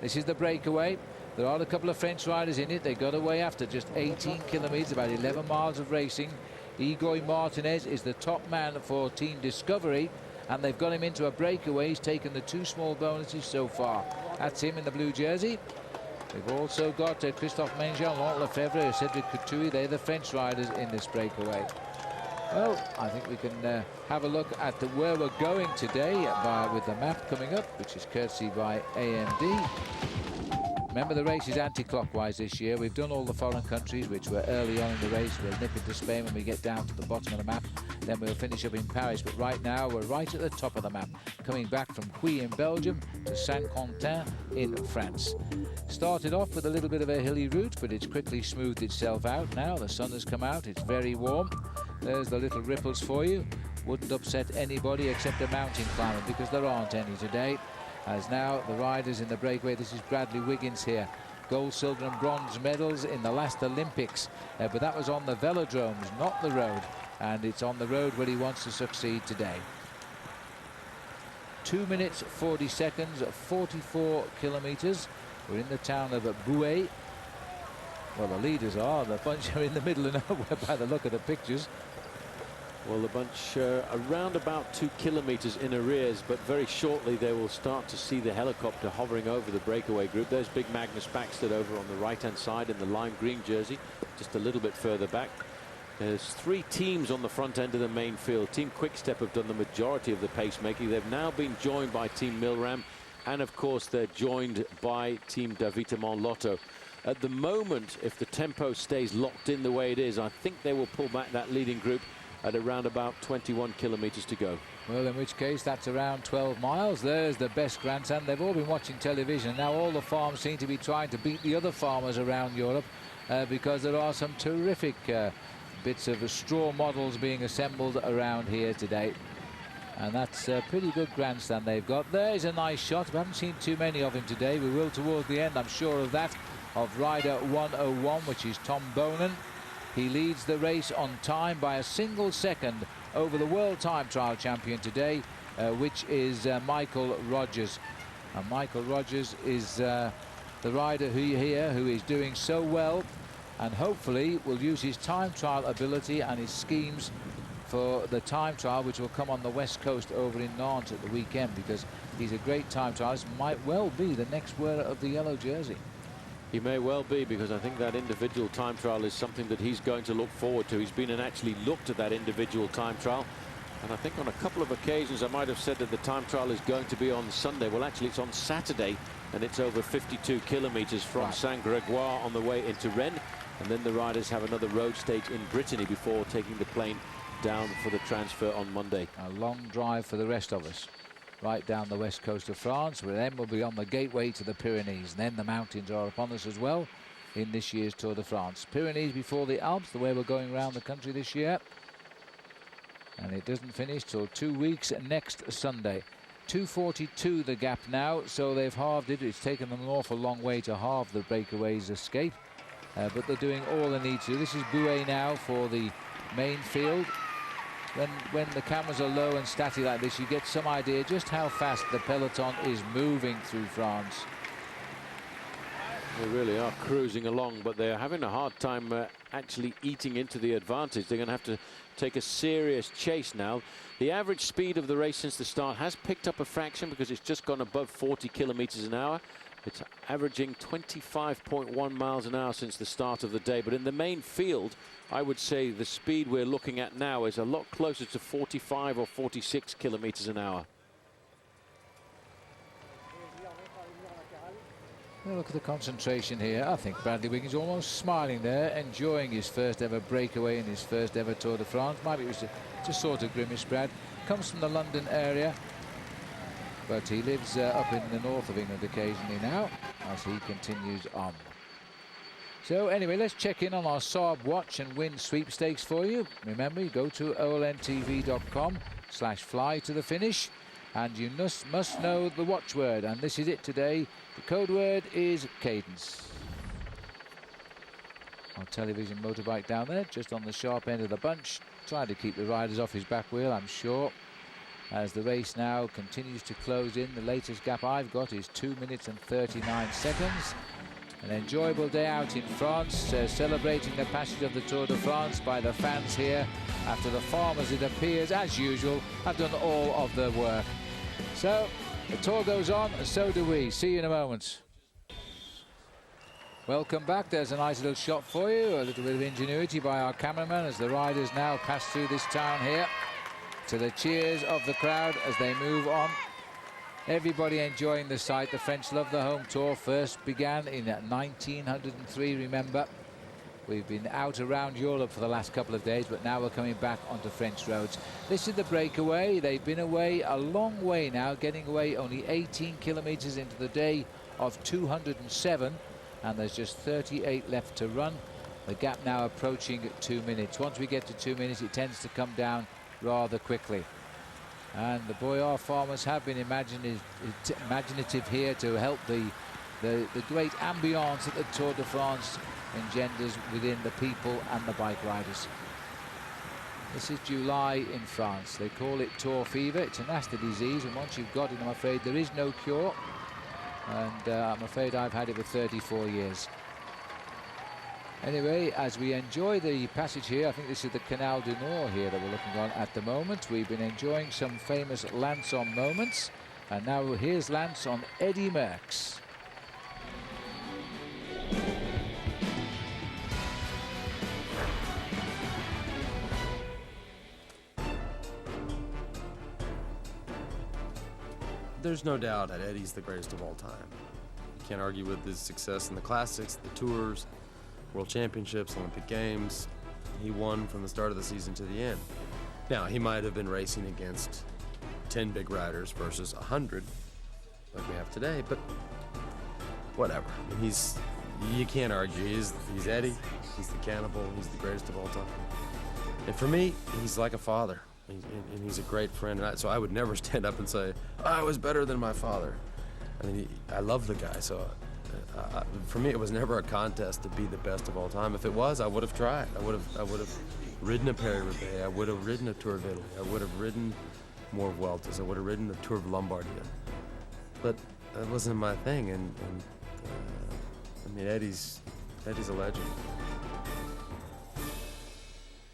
This is the breakaway. There are a couple of French riders in it. They got away after just 18 kilometers, about 11 miles of racing. Igor Martinez is the top man for Team Discovery, and they've got him into a breakaway. He's taken the 2 small bonuses so far. That's him in the blue jersey. We've also got Christophe Mengeon, Laurent Lefebvre, Cedric Coutouille. They're the French riders in this breakaway. Well, I think we can have a look at where we're going today with the map coming up, which is courtesy by AMD. Remember, the race is anti-clockwise this year. We've done all the foreign countries, which were early on in the race. We'll nip into Spain when we get down to the bottom of the map. Then we'll finish up in Paris. But right now, we're right at the top of the map, coming back from Huy in Belgium to Saint-Quentin in France. Started off with a little bit of a hilly route, but it's quickly smoothed itself out now. The sun has come out. It's very warm. There's the little ripples for you. Wouldn't upset anybody except a mountain climber, because there aren't any today. As now the riders in the breakaway, this is Bradley Wiggins here. Gold, silver and bronze medals in the last Olympics. But that was on the velodromes, not the road. And it's on the road where he wants to succeed today. 2 minutes 40 seconds, 44 kilometers. We're in the town of Bouet. Well, the leaders are. The bunch are in the middle of nowhere by the look of the pictures. Well, the bunch around about 2 kilometers in arrears, but very shortly they will start to see the helicopter hovering over the breakaway group. There's big Magnus Baxter over on the right-hand side in the lime green jersey, just a little bit further back. There's 3 teams on the front end of the main field. Team Quickstep have done the majority of the pacemaking. They've now been joined by Team Milram, and of course they're joined by Team Davitamon Lotto. At the moment, if the tempo stays locked in the way it is, I think they will pull back that leading group at around about 21 kilometers to go. Well, in which case that's around 12 miles. There's the best grandstand. They've all been watching television. Now all the farms seem to be trying to beat the other farmers around Europe because there are some terrific bits of straw models being assembled around here today. And that's a pretty good grandstand they've got. There's a nice shot. We haven't seen too many of him today. We will towards the end, I'm sure of that, of rider 101, which is Tom Bonan. He leads the race on time by a single second over the world time trial champion today, which is Michael Rogers. And Michael Rogers is the rider who is doing so well, and hopefully will use his time trial ability and his schemes for the time trial, which will come on the west coast over in Nantes at the weekend, because he's a great time trialist. Might well be the next wearer of the yellow jersey. He may well be, because I think that individual time trial is something that he's going to look forward to. He's been and actually looked at that individual time trial. And I think on a couple of occasions I might have said that the time trial is going to be on Sunday. Well, actually it's on Saturday, and it's over 52 kilometers from Saint-Grégoire on the way into Rennes. And then the riders have another road stage in Brittany before taking the plane down for the transfer on Monday. A long drive for the rest of us. Right down the west coast of France, where then we'll be on the gateway to the Pyrenees. And then the mountains are upon us as well in this year's Tour de France. Pyrenees before the Alps, the way we're going around the country this year. And it doesn't finish till 2 weeks next Sunday. 2:42 the gap now, so they've halved it. It's taken them an awful long way to halve the breakaways' escape. But they're doing all they need to. This is Bouet now for the main field. When the cameras are low and static like this, you get some idea just how fast the peloton is moving through France. They really are cruising along, but they're having a hard time actually eating into the advantage. They're going to have to take a serious chase now. The average speed of the race since the start has picked up a fraction, because it's just gone above 40 kilometers an hour. It's averaging 25.1 miles an hour since the start of the day. But in the main field, I would say the speed we're looking at now is a lot closer to 45 or 46 kilometers an hour. Look at the concentration here. I think Bradley Wiggins almost smiling there, enjoying his first ever breakaway in his first ever Tour de France. Maybe it was just sort of grimace. Brad comes from the London area, but he lives up in the north of England occasionally now as he continues on. So anyway, let's check in on our Saab Watch and Win sweepstakes for you. Remember, you go to olntv.com/fly to the finish, and you must know the watchword, and this is it today. The code word is cadence. Our television motorbike down there, just on the sharp end of the bunch, trying to keep the riders off his back wheel, I'm sure. As the race now continues to close in, the latest gap I've got is 2 minutes and 39 seconds. An enjoyable day out in France, celebrating the passage of the Tour de France by the fans here, after the farmers, it appears, as usual, have done all of the work. So the tour goes on, and so do we. See you in a moment. Welcome back. There's a nice little shot for you. A little bit of ingenuity by our cameraman as the riders now pass through this town here, to the cheers of the crowd as they move on. Everybody enjoying the sight. The French love the home tour. First began in 1903, remember. We've been out around Europe for the last couple of days, but now we're coming back onto French roads. This is the breakaway. They've been away a long way now, getting away only 18 kilometers into the day of 207, and there's just 38 left to run. The gap now approaching 2 minutes. Once we get to 2 minutes, it tends to come down rather quickly. And the Boyard farmers have been imaginative here to help the great ambience that the Tour de France engenders within the people and the bike riders. This is July in France. They call it Tour fever. It's a nasty disease, and once you've got it, I'm afraid there is no cure. And I'm afraid I've had it for 34 years. Anyway, as we enjoy the passage here, I think this is the Canal du Nord here that we're looking on at the moment. We've been enjoying some famous Lance-on moments, and now here's Lance on Eddy Merckx. There's no doubt that Eddie's the greatest of all time. You can't argue with his success in the classics, the tours, World Championships, Olympic Games. He won from the start of the season to the end. Now, he might have been racing against 10 big riders versus 100 like we have today, but whatever. I mean, you can't argue. He's Eddie, he's the cannibal, he's the greatest of all time. And for me, he's like a father, and he's a great friend. So I would never stand up and say, I was better than my father. I mean, I love the guy, so for me, it was never a contest to be the best of all time. If it was, I would have tried. I would have ridden a Paris-Roubaix. I would have ridden a Tour of Italy. I would have ridden more Vueltas. I would have ridden the Tour of Lombardia. But that wasn't my thing. And I mean, Eddie's a legend.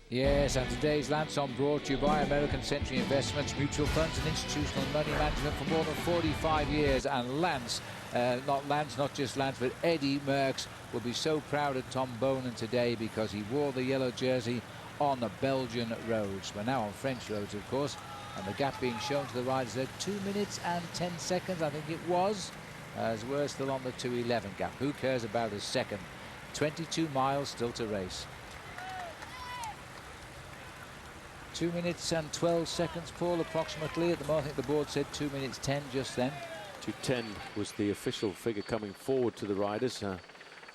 Yes, and today's Lance-on brought to you by American Century Investments, mutual funds and institutional money management for more than 45 years. And Lance, not just Lance, but Eddy Merckx will be so proud of Tom Bonen today because he wore the yellow jersey on the Belgian roads. We're now on French roads, of course, and the gap being shown to the riders there, 2 minutes and 10 seconds, I think it was, as we're still on the 2:11 gap. Who cares about a second? 22 miles still to race. 2 minutes and 12 seconds, Paul, approximately. At the moment, I think the board said 2 minutes 10 just then. 2:10 was the official figure coming forward to the riders. I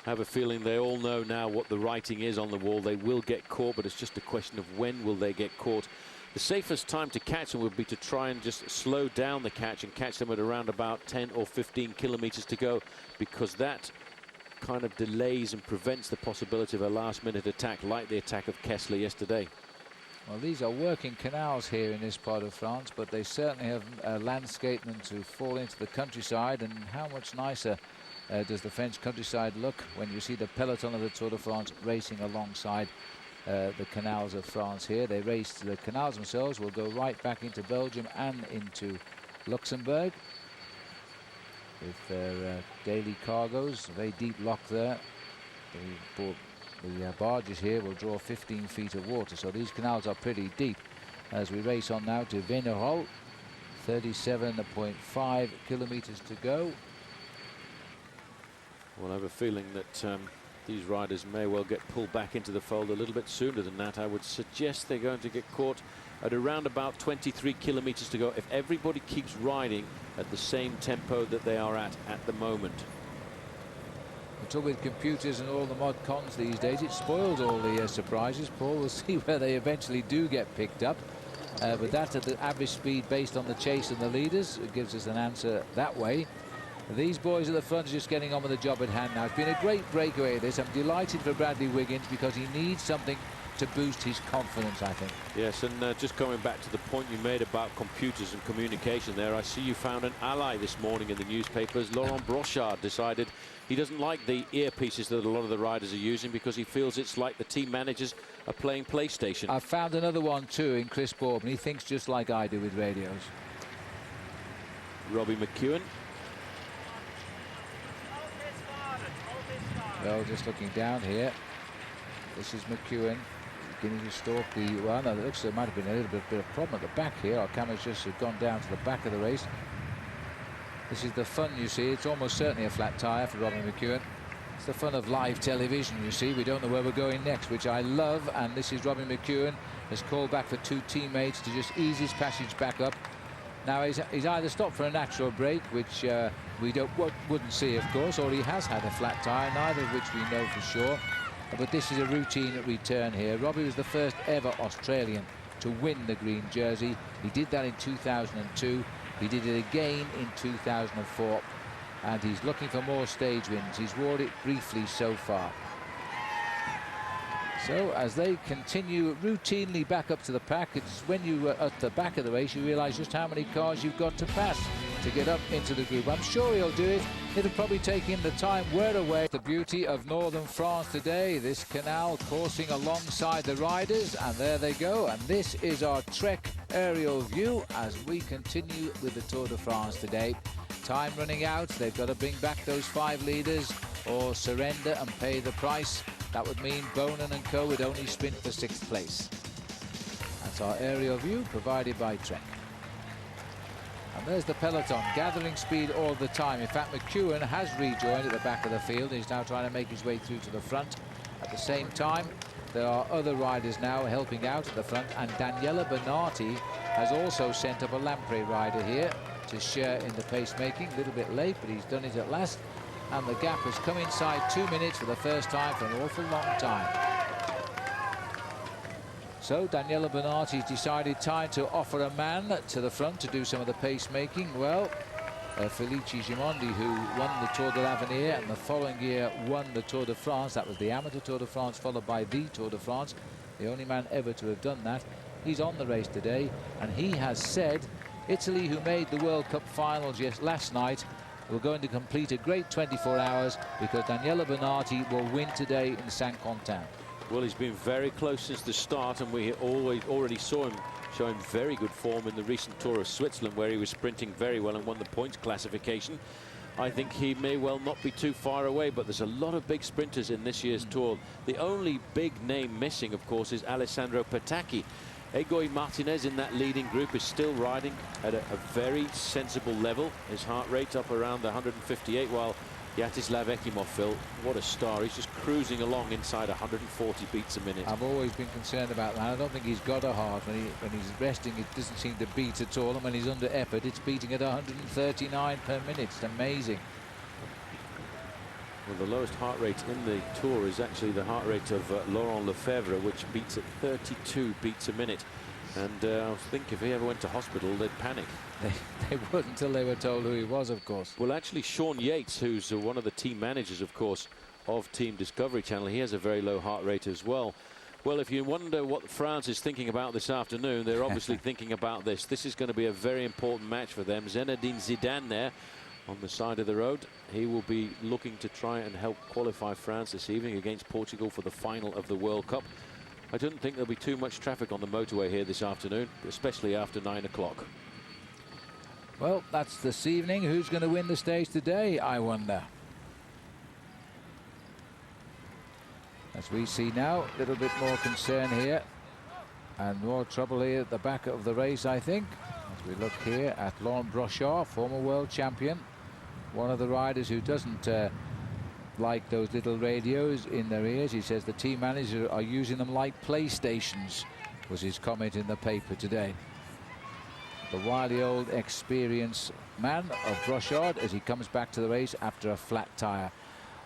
have a feeling they all know now what the writing is on the wall. They will get caught, but it's just a question of when will they get caught. The safest time to catch them would be to try and just slow down the catch and catch them at around about 10 or 15 kilometers to go, because that kind of delays and prevents the possibility of a last-minute attack like the attack of Kessler yesterday. Well, these are working canals here in this part of France, but they certainly have landscaped them to fall into the countryside. And how much nicer does the French countryside look when you see the peloton of the Tour de France racing alongside the canals of France here. They race, the canals themselves will go right back into Belgium and into Luxembourg. with their daily cargoes. A very deep lock there. The barges here will draw 15 feet of water, so these canals are pretty deep. As we race on now to Vénerol, 37.5 kilometers to go. Well, I have a feeling that these riders may well get pulled back into the fold a little bit sooner than that. I would suggest they're going to get caught at around about 23 kilometers to go if everybody keeps riding at the same tempo that they are at the moment. The trouble with computers and all the mod cons these days, it spoils all the surprises. Paul, will see where they eventually do get picked up. But that's at the average speed based on the chase and the leaders. It gives us an answer that way. These boys at the front are just getting on with the job at hand now. It's been a great breakaway, this. I'm delighted for Bradley Wiggins because he needs something to boost his confidence, I think. Yes, and just coming back to the point you made about computers and communication there, I see you found an ally this morning in the newspapers. Laurent Brochard decided he doesn't like the earpieces that a lot of the riders are using because he feels it's like the team managers are playing PlayStation. I've found another one too in Chris Borbin. He thinks just like I do with radios. Robbie McEwen. Well, just looking down here, this is McEwen beginning to stalk the. Well, no, it looks like there might have been a little bit of problem at the back here. Our cameras just have gone down to the back of the race. This is the fun, you see. It's almost certainly a flat tyre for Robbie McEwen. It's the fun of live television, you see. We don't know where we're going next, which I love. And this is Robbie McEwen has called back for two teammates to just ease his passage back up. Now he's either stopped for a natural break, which we wouldn't see, of course, or he has had a flat tyre, neither of which we know for sure. But this is a routine return here. Robbie was the first ever Australian to win the green jersey. He did that in 2002. He did it again in 2004. And he's looking for more stage wins. He's worn it briefly so far. So as they continue routinely back up to the pack, it's when you are at the back of the race you realise just how many cars you've got to pass to get up into the group. I'm sure he'll do it. It'll probably take him the time. We're away. The beauty of northern France today, this canal coursing alongside the riders, and there they go. And this is our Trek aerial view as we continue with the Tour de France today. Time running out. They've got to bring back those 5 leaders or surrender and pay the price. That would mean Bonan and co would only sprint for 6th place. That's our aerial view provided by Trek. And there's the peloton gathering speed all the time. In fact, McEwen has rejoined at the back of the field. He's now trying to make his way through to the front. At the same time, there are other riders now helping out at the front, and Daniela Bernardi has also sent up a Lamprey rider here to share in the pacemaking. A little bit late, but he's done it at last. And the gap has come inside 2 minutes for the first time for an awful long time. So Daniela Bernardi's decided time to offer a man to the front to do some of the pacemaking. Well, Felice Gimondi, who won the Tour de l'Avenir and the following year won the Tour de France. That was the Amateur Tour de France followed by the Tour de France. The only man ever to have done that. He's on the race today, and he has said Italy, who made the World Cup finals last night, we're going to complete a great 24 hours because Daniela Bernardi will win today in Saint-Quentin. Well, he's been very close since the start, and we already saw him showing very good form in the recent Tour of Switzerland, where he was sprinting very well and won the points classification. I think he may well not be too far away, but there's a lot of big sprinters in this year's Tour. The only big name missing, of course, is Alessandro Petacchi. Egoy Martinez in that leading group is still riding at a very sensible level. His heart rate up around the 158, while Yatislav Ekimov, Phil, what a star. He's just cruising along inside 140 beats a minute. I've always been concerned about that. I don't think he's got a heart. When he's resting, it doesn't seem to beat at all. And when he's under effort, it's beating at 139 per minute. It's amazing. Well, the lowest heart rate in the Tour is actually the heart rate of Laurent Lefebvre, which beats at 32 beats a minute. And I think if he ever went to hospital, they'd panic. They would until they were told who he was, of course. Well, actually, Sean Yates, who's one of the team managers, of course, of Team Discovery Channel, he has a very low heart rate as well. Well, if you wonder what France is thinking about this afternoon, they're obviously thinking about this. This is going to be a very important match for them. Zinedine Zidane there on the side of the road. He will be looking to try and help qualify France this evening against Portugal for the final of the World Cup. I don't think there'll be too much traffic on the motorway here this afternoon, especially after 9 o'clock. Well, that's this evening. Who's going to win the stage today, I wonder? As we see now, a little bit more concern here and more trouble here at the back of the race, I think. As we look here at Laurent Brochard, former world champion, one of the riders who doesn't like those little radios in their ears. He says the team manager are using them like PlayStations, was his comment in the paper today. The wily old experienced man of Brochard as he comes back to the race after a flat tyre.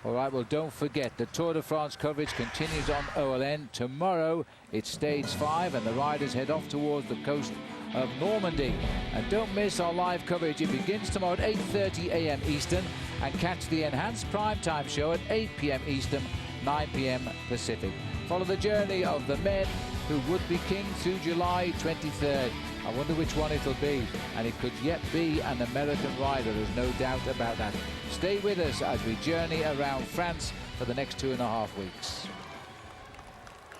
All right, well, don't forget the Tour de France coverage continues on OLN. Tomorrow it's stage 5 and the riders head off towards the coast of Normandy. And don't miss our live coverage. It begins tomorrow at 8:30 a.m. Eastern, and catch the enhanced primetime show at 8 p.m. Eastern, 9 p.m. Pacific. Follow the journey of the men who would be king through July 23rd. I wonder which one it'll be, and it could yet be an American rider, there's no doubt about that. Stay with us as we journey around France for the next 2.5 weeks.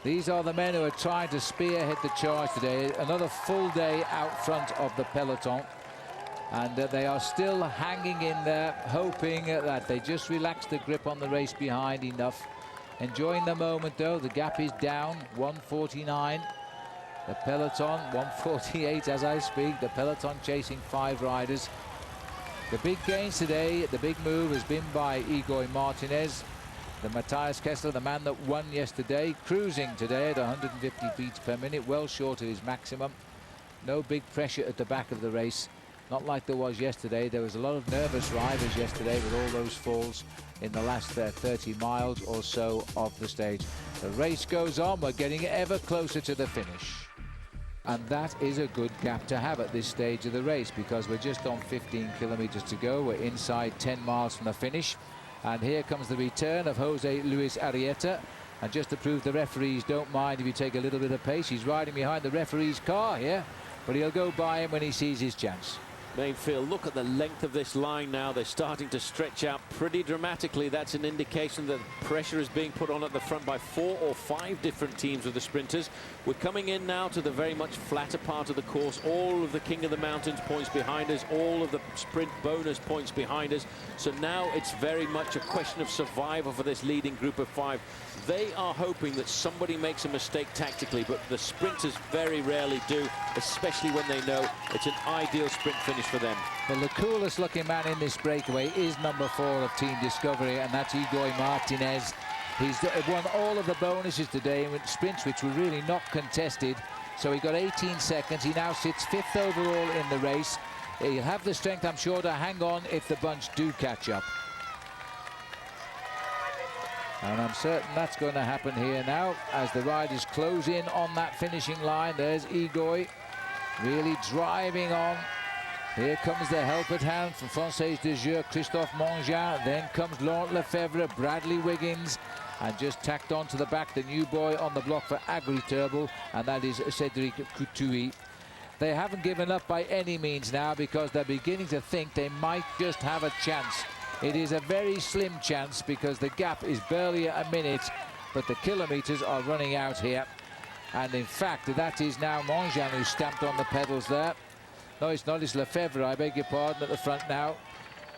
These are the men who are trying to spearhead the charge today. Another full day out front of the peloton, and they are still hanging in there, hoping that they just relax the grip on the race behind enough. Enjoying the moment though. The gap is down, 149. The peloton 148 as I speak. The peloton chasing 5 riders. The big gains today, the big move has been by Igor Martinez. The Matthias Kessler, the man that won yesterday, cruising today at 150 beats per minute, well short of his maximum. No big pressure at the back of the race, not like there was yesterday. There was a lot of nervous riders yesterday with all those falls in the last 30 miles or so of the stage. The race goes on. We're getting ever closer to the finish. And that is a good gap to have at this stage of the race, because we're just on 15 kilometers to go. We're inside 10 miles from the finish. And here comes the return of Jose Luis Arrieta. And just to prove the referees don't mind if you take a little bit of pace, he's riding behind the referee's car here, but he'll go by him when he sees his chance. Mainfield, look at the length of this line now. They're starting to stretch out pretty dramatically. That's an indication that pressure is being put on at the front by 4 or 5 different teams of the sprinters. We're coming in now to the very much flatter part of the course. All of the King of the Mountains points behind us, all of the sprint bonus points behind us. So now it's very much a question of survival for this leading group of 5. They are hoping that somebody makes a mistake tactically, but the sprinters very rarely do, especially when they know it's an ideal sprint finish for them. Well, the coolest looking man in this breakaway is number 4 of Team Discovery, and that's Igor Martinez. He's won all of the bonuses today in sprints which were really not contested, so he got 18 seconds. He now sits 5th overall in the race. He'll have the strength, I'm sure, to hang on if the bunch do catch up. And I'm certain that's going to happen here now as the riders close in on that finishing line. There's Igor really driving on. Here comes the help at hand from Française de Jure, Christophe Mongin. Then comes Laurent Lefebvre, Bradley Wiggins, and just tacked on to the back the new boy on the block for Agri-Turbo, and that is Cédric Coutouy. They haven't given up by any means now, because they're beginning to think they might just have a chance. It is a very slim chance because the gap is barely a minute, but the kilometers are running out here. And in fact, that is now Mongin who stamped on the pedals there. No, it's not, it's Lefebvre, I beg your pardon, at the front now.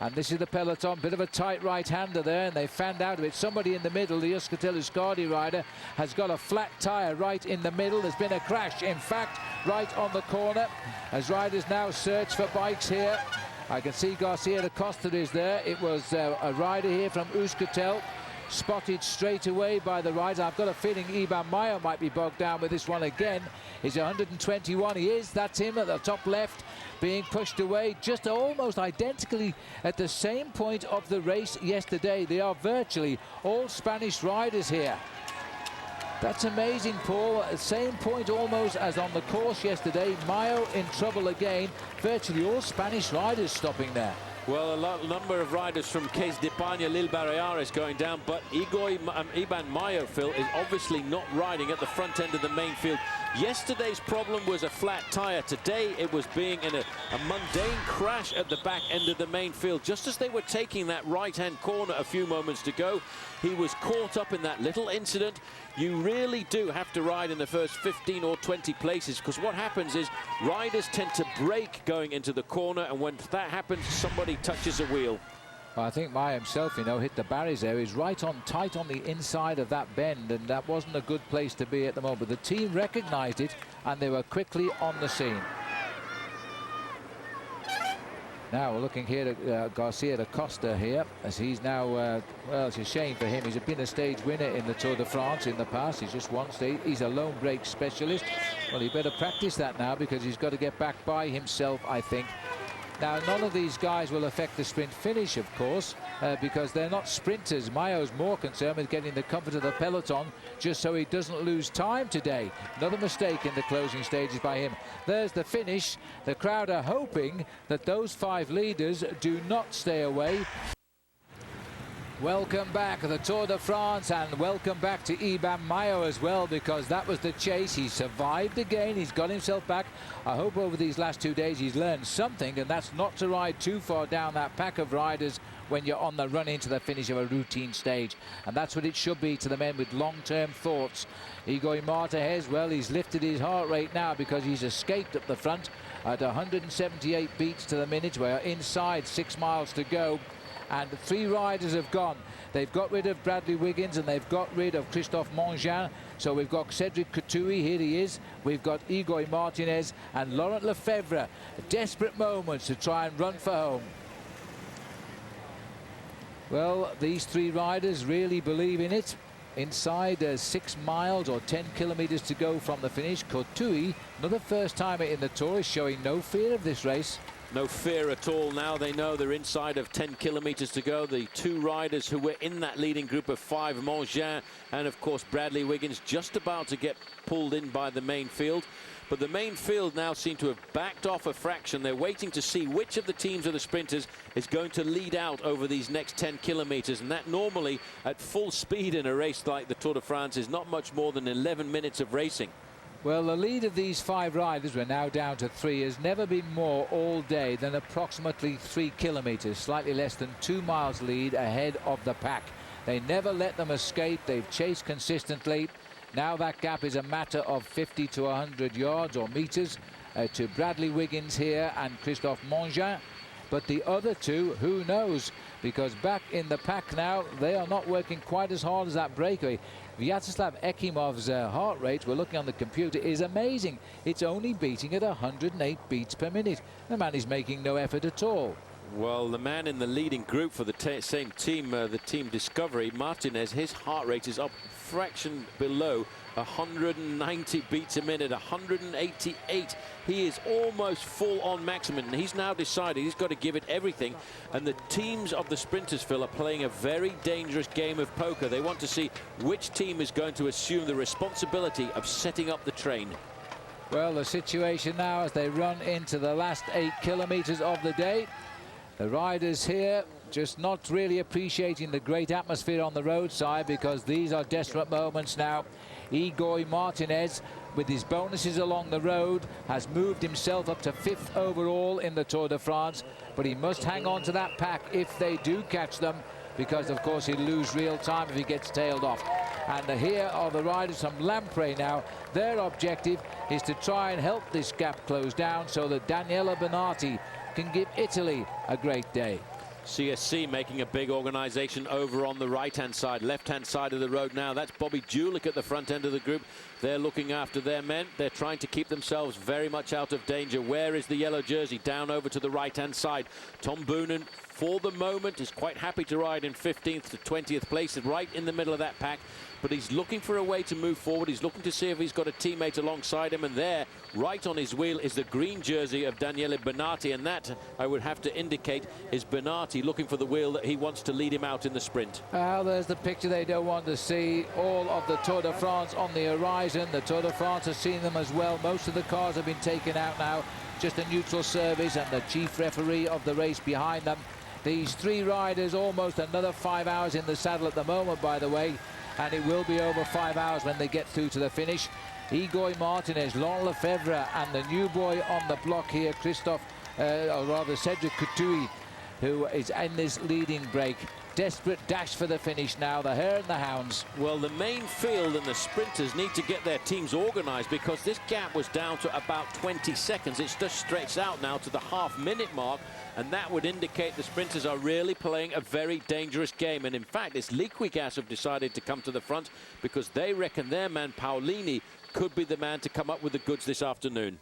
And this is the peloton, bit of a tight right-hander there, and they fanned out of it. Somebody in the middle, the Euskaltel-Euskadi rider, has got a flat tyre right in the middle. There's been a crash, in fact, right on the corner, as riders now search for bikes here. I can see Garcia da Costa is there. It was a rider here from Euskaltel, spotted straight away by the riders. I've got a feeling Iban Mayo might be bogged down with this one again. He's 121. He is. That's him at the top left, being pushed away just almost identically at the same point of the race yesterday. They are virtually all Spanish riders here. That's amazing, Paul. At the same point almost as on the course yesterday. Mayo in trouble again. Virtually all Spanish riders stopping there. Well, a number of riders from Case d'Epargne, Lille Barrière going down, but Iban Mayo, Phil, is obviously not riding at the front end of the main field. Yesterday's problem was a flat tyre. Today it was being in a mundane crash at the back end of the main field. Just as they were taking that right-hand corner a few moments to go, he was caught up in that little incident. you really do have to ride in the first 15 or 20 places, because what happens is riders tend to brake going into the corner, and when that happens, somebody touches a wheel. Well, I think Meyer himself, you know, hit the barriers there. He's right on tight on the inside of that bend, and that wasn't a good place to be at the moment. But the team recognized it, and they were quickly on the scene. Now we're looking here at Garcia da Costa here, as he's now, well, it's a shame for him. He's been a stage winner in the Tour de France in the past. He's just one stage. He's a lone brake specialist. Well, he better practice that now, because he's got to get back by himself, I think. Now, none of these guys will affect the sprint finish, of course, because they're not sprinters. Mayo's more concerned with getting the comfort of the peloton just so he doesn't lose time today. Another mistake in the closing stages by him. There's the finish. The crowd are hoping that those 5 leaders do not stay away. Welcome back to the Tour de France, and welcome back to Iban Mayo as well, because that was the chase. He survived again. He's got himself back. I hope over these last 2 days he's learned something, and that's not to ride too far down that pack of riders when you're on the run into the finish of a routine stage. And that's what it should be to the men with long-term thoughts. Igor Martinez, well, he's lifted his heart rate now because he's escaped up the front at 178 beats to the minute. We're inside 6 miles to go. And 3 riders have gone. They've got rid of Bradley Wiggins, and they've got rid of Christophe Mongin. So we've got Cedric Coutui, here he is. We've got Igor Martinez and Laurent Lefebvre. Desperate moments to try and run for home. Well, these 3 riders really believe in it. Inside 6 miles or 10 kilometers to go from the finish. Coutui, another first-timer in the Tour, is showing no fear of this race. No fear at all now. They know they're inside of 10 kilometers to go. The 2 riders who were in that leading group of 5, Mongin and, of course, Bradley Wiggins, just about to get pulled in by the main field. But the main field now seem to have backed off a fraction. They're waiting to see which of the teams of the sprinters is going to lead out over these next 10 kilometers. And that normally, at full speed in a race like the Tour de France, is not much more than 11 minutes of racing. Well, the lead of these 5 riders, we're now down to 3, has never been more all day than approximately 3 kilometers, slightly less than 2 miles lead ahead of the pack. They never let them escape. They've chased consistently. Now that gap is a matter of 50 to 100 yards or meters to Bradley Wiggins here and Christophe Mongin. But the other 2, who knows? Because back in the pack now, they are not working quite as hard as that breakaway. Vyacheslav Ekimov's heart rate, we're looking on the computer, is amazing. It's only beating at 108 beats per minute. The man is making no effort at all. Well, the man in the leading group for the same team, the Team Discovery, Martinez, his heart rate is up fraction below 190 beats a minute, 188. He is almost full on maximum, and he's now decided he's got to give it everything. And the teams of the sprinters, Phil, are playing a very dangerous game of poker. They want to see which team is going to assume the responsibility of setting up the train. Well, the situation now as they run into the last 8 kilometers of the day. The riders here just not really appreciating the great atmosphere on the roadside, because these are desperate moments now. Igor Martinez, with his bonuses along the road, has moved himself up to 5th overall in the Tour de France, but he must hang on to that pack if they do catch them, because of course he'll lose real time if he gets tailed off. And here are the riders from Lampre now. Their objective is to try and help this gap close down so that Daniele Benatti can give Italy a great day. CSC making a big organization over on the right-hand side, left-hand side of the road now. That's Bobby Julich at the front end of the group. They're looking after their men. They're trying to keep themselves very much out of danger. Where is the yellow jersey? Down over to the right-hand side. Tom Boonen, for the moment, is quite happy to ride in 15th to 20th place, right in the middle of that pack. But he's looking for a way to move forward. He's looking to see if he's got a teammate alongside him. And there, right on his wheel, is the green jersey of Daniele Benatti. And that, I would have to indicate, is Benatti looking for the wheel that he wants to lead him out in the sprint. Well, there's the picture they don't want to see. All of the Tour de France on the horizon. The Tour de France has seen them as well. Most of the cars have been taken out now. Just a neutral service and the chief referee of the race behind them. These 3 riders, almost another 5 hours in the saddle at the moment, by the way. And it will be over 5 hours when they get through to the finish. Igor Martinez, Laurent Lefebvre, and the new boy on the block here, Cedric Coutui, who is in this leading break. desperate dash for the finish now, the hare and the hounds. Well, the main field and the sprinters need to get their teams organised, because this gap was down to about 20 seconds. It's just stretched out now to the half-minute mark, and that would indicate the sprinters are really playing a very dangerous game. And in fact, it's Liquigas have decided to come to the front because they reckon their man Paolini could be the man to come up with the goods this afternoon.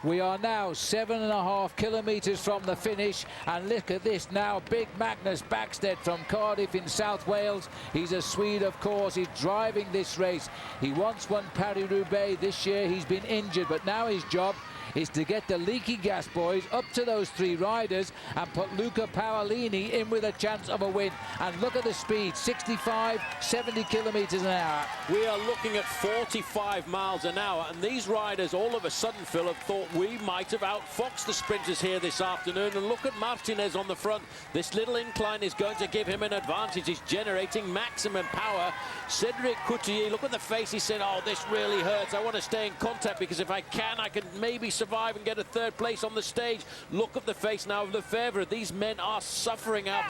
We are now 7.5 kilometres from the finish, and look at this now, big Magnus Backstedt from Cardiff in South Wales. He's a Swede, of course. He's driving this race. He once won Paris-Roubaix. This year he's been injured, but now his job is to get the Leaky Gas boys up to those 3 riders and put Luca Paolini in with a chance of a win. And look at the speed, 65, 70 kilometres an hour. We are looking at 45 miles an hour, and these riders all of a sudden, Phil, have thought we might have outfoxed the sprinters here this afternoon. And look at Martinez on the front. This little incline is going to give him an advantage. He's generating maximum power. Cedric Coutier, look at the face. He said, oh, this really hurts. I want to stay in contact, because if I can maybe survive and get a 3rd place on the stage. Look at the face now of Lefebvre. These men are suffering out.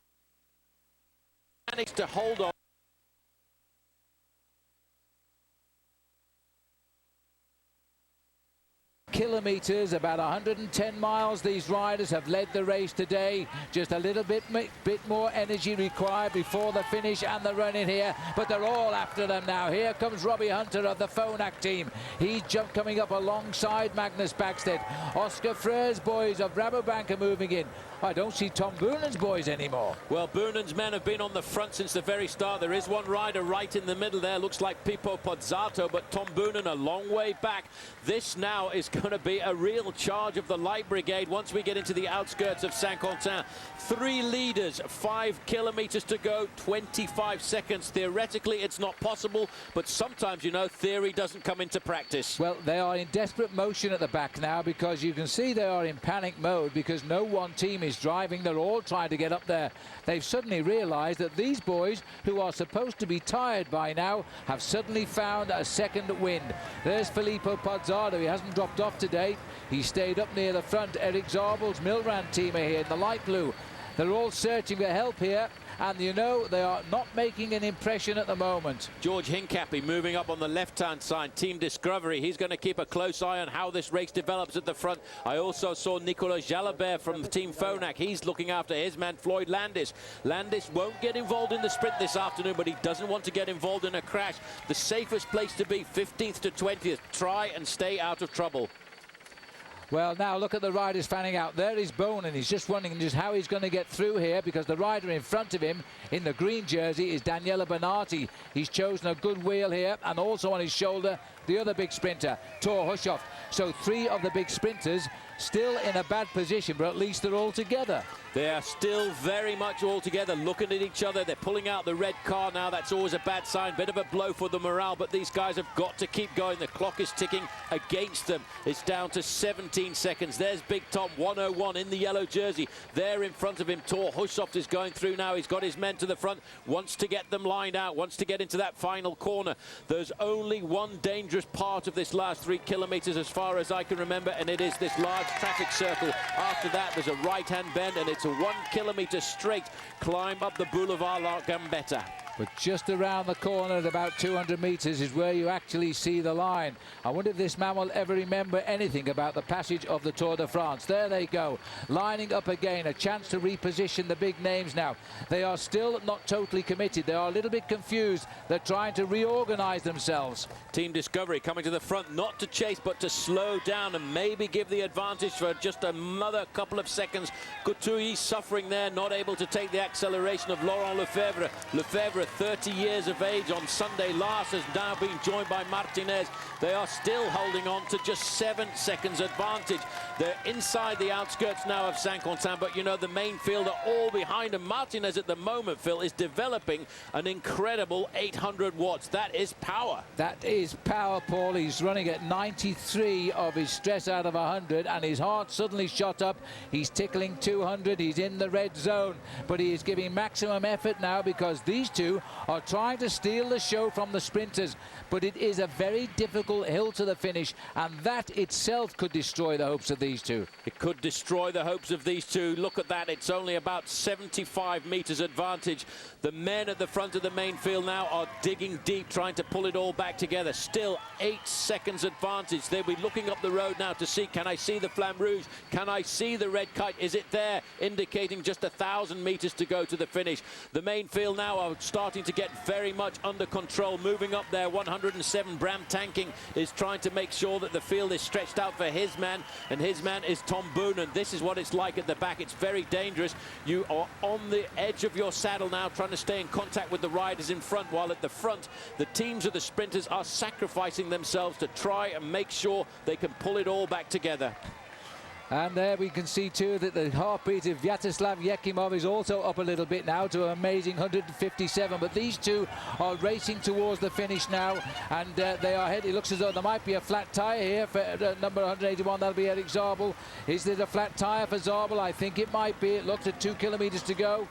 Managed to hold on. Kilometres, about 110 miles. These riders have led the race today. Just a little bit more energy required before the finish and the run in here, but they're all after them now. Here comes Robbie Hunter of the Phonak team. He's coming up alongside Magnus Backstedt. Oscar Frere's boys of Rabobank are moving in. I don't see Tom Boonan's boys anymore. Well, Boonan's men have been on the front since the very start. There is one rider right in the middle there. Looks like Pippo Pozzato, but Tom Boonan a long way back. This now is going to be a real charge of the Light Brigade once we get into the outskirts of Saint-Quentin. 3 leaders, 5 kilometres to go, 25 seconds. Theoretically, it's not possible, but sometimes, you know, theory doesn't come into practice. Well, they are in desperate motion at the back now, because you can see they are in panic mode, because no one team is driving. They're all trying to get up there. They've suddenly realised that these boys, who are supposed to be tired by now, have suddenly found a second wind. There's Filippo Pozzato. He hasn't dropped off today. He stayed up near the front. Eric Zabel's Milran team are here in the light blue. They're all searching for help here, and you know they are not making an impression at the moment. George Hincapie moving up on the left-hand side. Team Discovery, he's going to keep a close eye on how this race develops at the front. I also saw Nicolas Jalabert from Team Phonak. He's looking after his man Floyd Landis. Landis won't get involved in the sprint this afternoon, but he doesn't want to get involved in a crash. The safest place to be, 15th to 20th. Try and stay out of trouble. Well, now look at the riders fanning out. There is Bonan. He's just wondering just how he's going to get through here, because the rider in front of him in the green jersey is Daniele Bonatti. He's chosen a good wheel here, and also on his shoulder the other big sprinter, Thor Hushoff. So 3 of the big sprinters still in a bad position, but at least they're all together. They are still very much all together, looking at each other. They're pulling out the red car now. That's always a bad sign, bit of a blow for the morale, but these guys have got to keep going. The clock is ticking against them. It's down to 17 seconds. There's Big Tom, 101 in the yellow jersey. There in front of him, Thor Hushoff is going through now. He's got his men to the front, wants to get them lined out, wants to get into that final corner. There's only one dangerous part of this last 3 kilometres as far as I can remember, and it is this large traffic circle. After that, there's a right-hand bend, and it's a 1 kilometre straight climb up the Boulevard La Gambetta. But just around the corner at about 200 metres is where you actually see the line. I wonder if this man will ever remember anything about the passage of the Tour de France. There they go, lining up again, a chance to reposition the big names now. They are still not totally committed. They are a little bit confused. They're trying to reorganise themselves. Team Discovery coming to the front, not to chase, but to slow down and maybe give the advantage for just another couple of seconds. Couturier suffering there, not able to take the acceleration of Laurent Lefebvre. Lefebvre, 30 years of age on Sunday last, has now been joined by Martinez. They are still holding on to just 7 seconds advantage. They're inside the outskirts now of Saint-Quentin, but you know the main field are all behind them. Martinez at the moment, Phil, is developing an incredible 800 watts. That is power. That is power, Paul. He's running at 93 of his stress out of 100, and his heart suddenly shot up. He's tickling 200. He's in the red zone, but he is giving maximum effort now, because these two two are trying to steal the show from the sprinters, but it is a very difficult hill to the finish, and that itself could destroy the hopes of these two. It could destroy the hopes of these two. Look at that. It's only about 75 metres advantage. The men at the front of the main field now are digging deep, trying to pull it all back together. Still 8 seconds advantage. They'll be looking up the road now to see, can I see the Flamme Rouge? Can I see the red kite? Is it there? Indicating just 1,000 metres to go to the finish. The main field now are starting to get very much under control. Moving up there, 107 Bram Tanking is trying to make sure that the field is stretched out for his man, and his man is Tom Boonen. This is what it's like at the back. It's very dangerous. You are on the edge of your saddle now, trying to stay in contact with the riders in front, while at the front the teams of the sprinters are sacrificing themselves to try and make sure they can pull it all back together. And there we can see too that the heartbeat of Vyacheslav Yekimov is also up a little bit now to an amazing 157. But these two are racing towards the finish now, and they are heading. It looks as though there might be a flat tyre here for number 181. That'll be Eric Zabel. Is there a flat tyre for Zabel? I think it might be. It looks at 2 kilometres to go.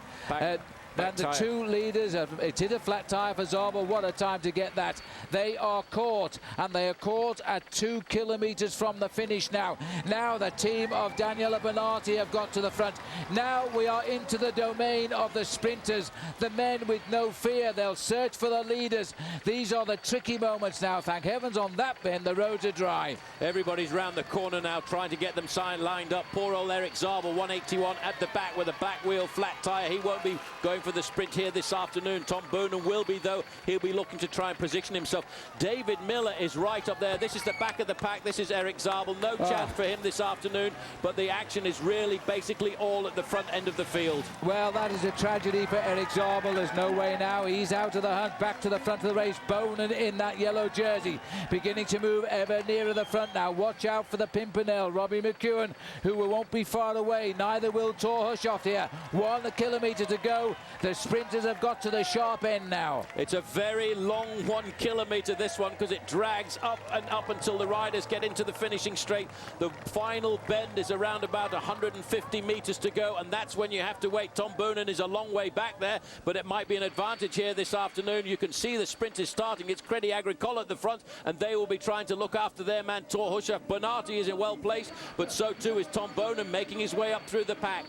And the two leaders, it hit a flat tyre for Zabel. What a time to get that. They are caught, and they are caught at 2 kilometres from the finish now. Now the team of Daniela Bonatti have got to the front. Now we are into the domain of the sprinters. The men with no fear, they'll search for the leaders. These are the tricky moments now. Thank heavens on that bend the roads are dry. Everybody's round the corner now trying to get them lined up. Poor old Eric Zabel, 181 at the back with a back wheel flat tyre. He won't be going for the sprint here this afternoon. Tom Boonen will be, though. He'll be looking to try and position himself. David Miller is right up there. This is the back of the pack. This is Eric Zabel. No chance for him this afternoon, but the action is really basically all at the front end of the field. Well, that is a tragedy for Eric Zabel. There's no way now. He's out of the hunt, back to the front of the race. Boonen in that yellow jersey, beginning to move ever nearer the front now. Watch out for the Pimpernel, Robbie McEwen, who won't be far away. Neither will Tor Hushoff here. 1 kilometre to go. The sprinters have got to the sharp end now. It's a very long 1 kilometre, this one, because it drags up and up until the riders get into the finishing straight. The final bend is around about 150 metres to go, and that's when you have to wait. Tom Boonen is a long way back there, but it might be an advantage here this afternoon. You can see the sprint is starting. It's Crédit Agricole at the front, and they will be trying to look after their man Tor Hushoff. Bonatti is in well placed, but so too is Tom Boonen, making his way up through the pack.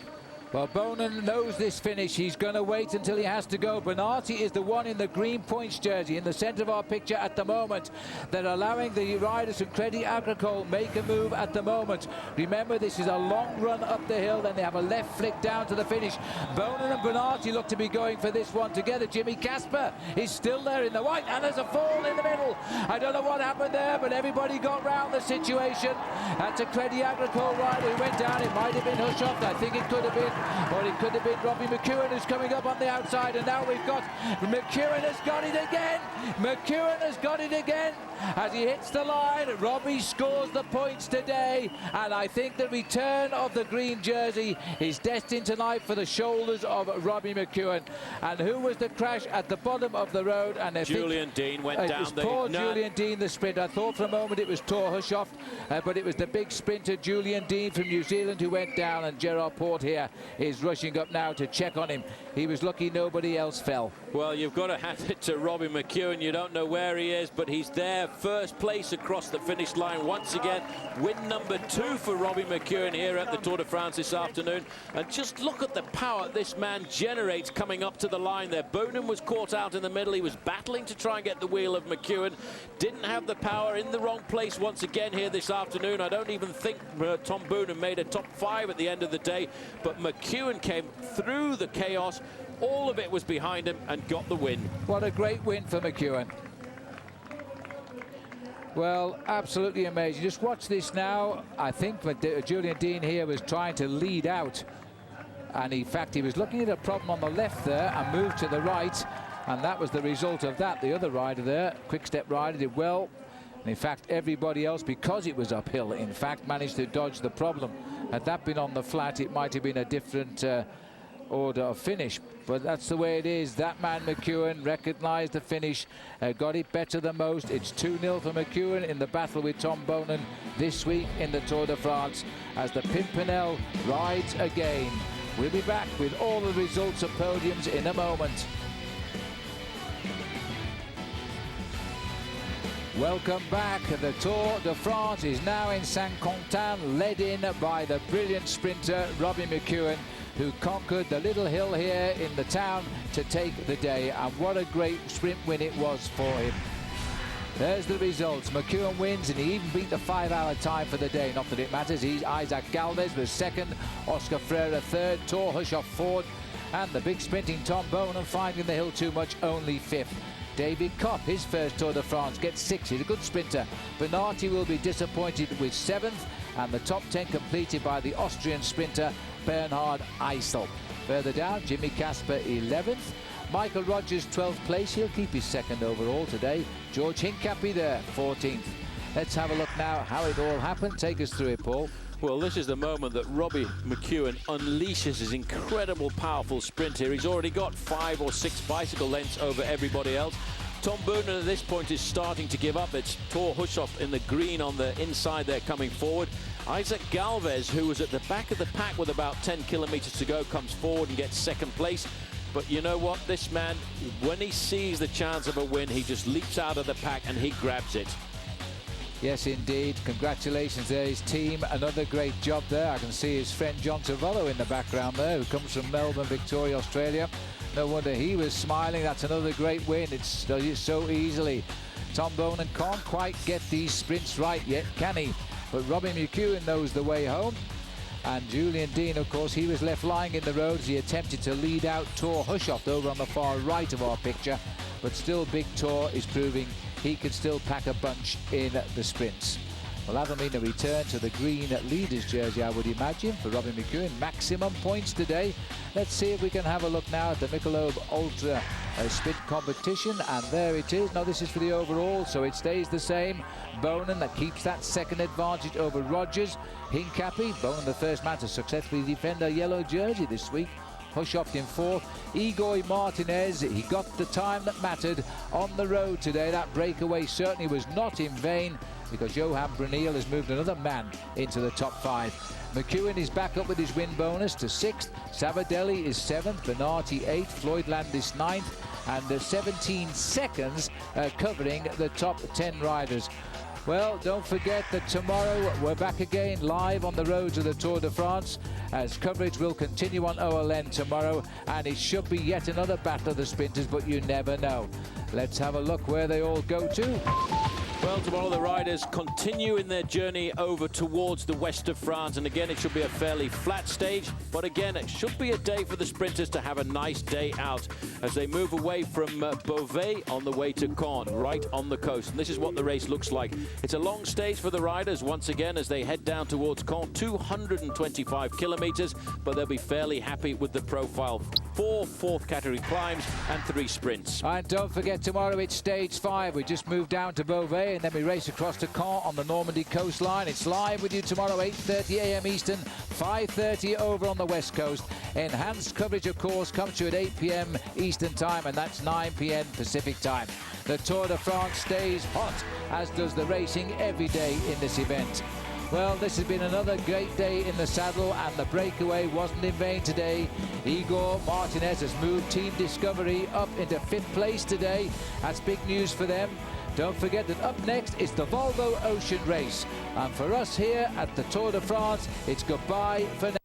Well, Boonen knows this finish. He's going to wait until he has to go. Bonatti is the one in the green points jersey in the centre of our picture at the moment. They're allowing the riders from Crédit Agricole make a move at the moment. Remember, this is a long run up the hill, then they have a left flick down to the finish. Boonen and Bonatti look to be going for this one together. Jimmy Casper is still there in the white, and there's a fall in the middle. I don't know what happened there, but everybody got round the situation. That's a Crédit Agricole rider who went down. It might have been Hushoff. I think it could have been. Or it could have been Robbie McEwen who's coming up on the outside, and now we've got McEwen has got it again. McEwen has got it again as he hits the line. Robbie scores the points today, and I think the return of the green jersey is destined tonight for the shoulders of Robbie McEwen. And who was the crash at the bottom of the road? And Julian Dean went down. Poor Julian Dean, the sprint. I thought for a moment it was Tor Hushoff, but it was the big sprinter Julian Dean from New Zealand who went down, and Gerard Port here is rushing up now to check on him. He was lucky nobody else fell. Well, you've got to hand it to Robbie McEwen. You don't know where he is, but he's there, first place across the finish line once again. Win number 2 for Robbie McEwen here at the Tour de France this afternoon. And just look at the power this man generates coming up to the line there. Boonen was caught out in the middle. He was battling to try and get the wheel of McEwen. Didn't have the power, in the wrong place once again here this afternoon. I don't even think Tom Boonen made a top 5 at the end of the day, but McEwen came through the chaos. All of it was behind him and got the win. What a great win for McEwen. Well, absolutely amazing. Just watch this now. I think Julian Dean here was trying to lead out, and in fact he was looking at a problem on the left there and moved to the right, and that was the result of that. The other rider there, quick step rider, did well. And in fact, everybody else, because it was uphill, in fact, managed to dodge the problem. Had that been on the flat, it might have been a different order of finish, but that's the way it is. That man McEwen recognised the finish, got it better than most. It's 2-0 for McEwen in the battle with Tom Boonen this week in the Tour de France as the Pimpernel rides again. We'll be back with all the results of podiums in a moment. Welcome back. The Tour de France is now in Saint-Quentin, led in by the brilliant sprinter Robbie McEwen, who conquered the little hill here in the town to take the day. And what a great sprint win it was for him. There's the results. McEwen wins, and he even beat the 5-hour time for the day. Not that it matters. Isaac Galvez was second, Oscar Freire third, Thor Hushoff fourth, and the big sprinting Tom Boonen, finding the hill too much, only fifth. David Kopp, his first Tour de France, gets sixth. He's a good sprinter. Bernardi will be disappointed with seventh, and the top 10 completed by the Austrian sprinter Bernhard Eisel. Further down, Jimmy Casper 11th. Michael Rogers 12th place. He'll keep his second overall today. George Hincapie there 14th. Let's have a look now how it all happened. Take us through it, Paul. Well, this is the moment that Robbie McEwen unleashes his incredible, powerful sprint here. He's already got 5 or 6 bicycle lengths over everybody else. Tom Boonen at this point is starting to give up. It's Thor Hushoff in the green on the inside there coming forward. Isaac Galvez, who was at the back of the pack with about 10 kilometers to go, comes forward and gets second place. But you know what? This man, when he sees the chance of a win, he just leaps out of the pack and he grabs it. Yes, indeed. Congratulations there, his team. Another great job there. I can see his friend John Tavollo in the background there, who comes from Melbourne, Victoria, Australia. No wonder he was smiling. That's another great win. It does it so easily. Tom Boonen can't quite get these sprints right yet, can he? But Robbie McEwen knows the way home. And Julian Dean, of course, he was left lying in the road as he attempted to lead out Thor Hushoff over on the far right of our picture. But still, Big Thor is proving he can still pack a bunch in the sprints. Well, that'll mean a return to the green leaders jersey, I would imagine, for Robbie McEwen. Maximum points today. Let's see if we can have a look now at the Michelob Ultra sprint competition. And there it is. Now, this is for the overall, so it stays the same. Boonen that keeps that second advantage over Rogers. Hincapie, Boonen the first man to successfully defend a yellow jersey this week. Hushoff in fourth. Igor Martinez, he got the time that mattered on the road today. That breakaway certainly was not in vain, because Johan Brunel has moved another man into the top 5. McEwen is back up with his win bonus to 6th. Sabadelli is 7th. Bernardi 8th. Floyd Landis 9th. And 17 seconds covering the top 10 riders. Well, don't forget that tomorrow we're back again live on the roads of the Tour de France, as coverage will continue on OLN tomorrow, and it should be yet another battle of the sprinters, but you never know. Let's have a look where they all go to. Well, tomorrow the riders continue in their journey over towards the west of France, and again it should be a fairly flat stage, but again it should be a day for the sprinters to have a nice day out as they move away from Beauvais on the way to Caen, right on the coast. And this is what the race looks like. It's a long stage for the riders once again as they head down towards Caen, 225 kilometers, but they'll be fairly happy with the profile. 4 fourth category climbs and 3 sprints. And don't forget, tomorrow it's stage 5. We just moved down to Beauvais, and then we race across to Caen on the Normandy coastline. It's live with you tomorrow, 8:30 a.m. Eastern, 5:30 over on the West Coast. Enhanced coverage, of course, comes to you at 8 p.m. Eastern time, and that's 9 p.m. Pacific time. The Tour de France stays hot, as does the racing every day in this event. Well, this has been another great day in the saddle, and the breakaway wasn't in vain today. Igor Martinez has moved Team Discovery up into 5th place today. That's big news for them. Don't forget that up next is the Volvo Ocean Race. And for us here at the Tour de France, it's goodbye for now.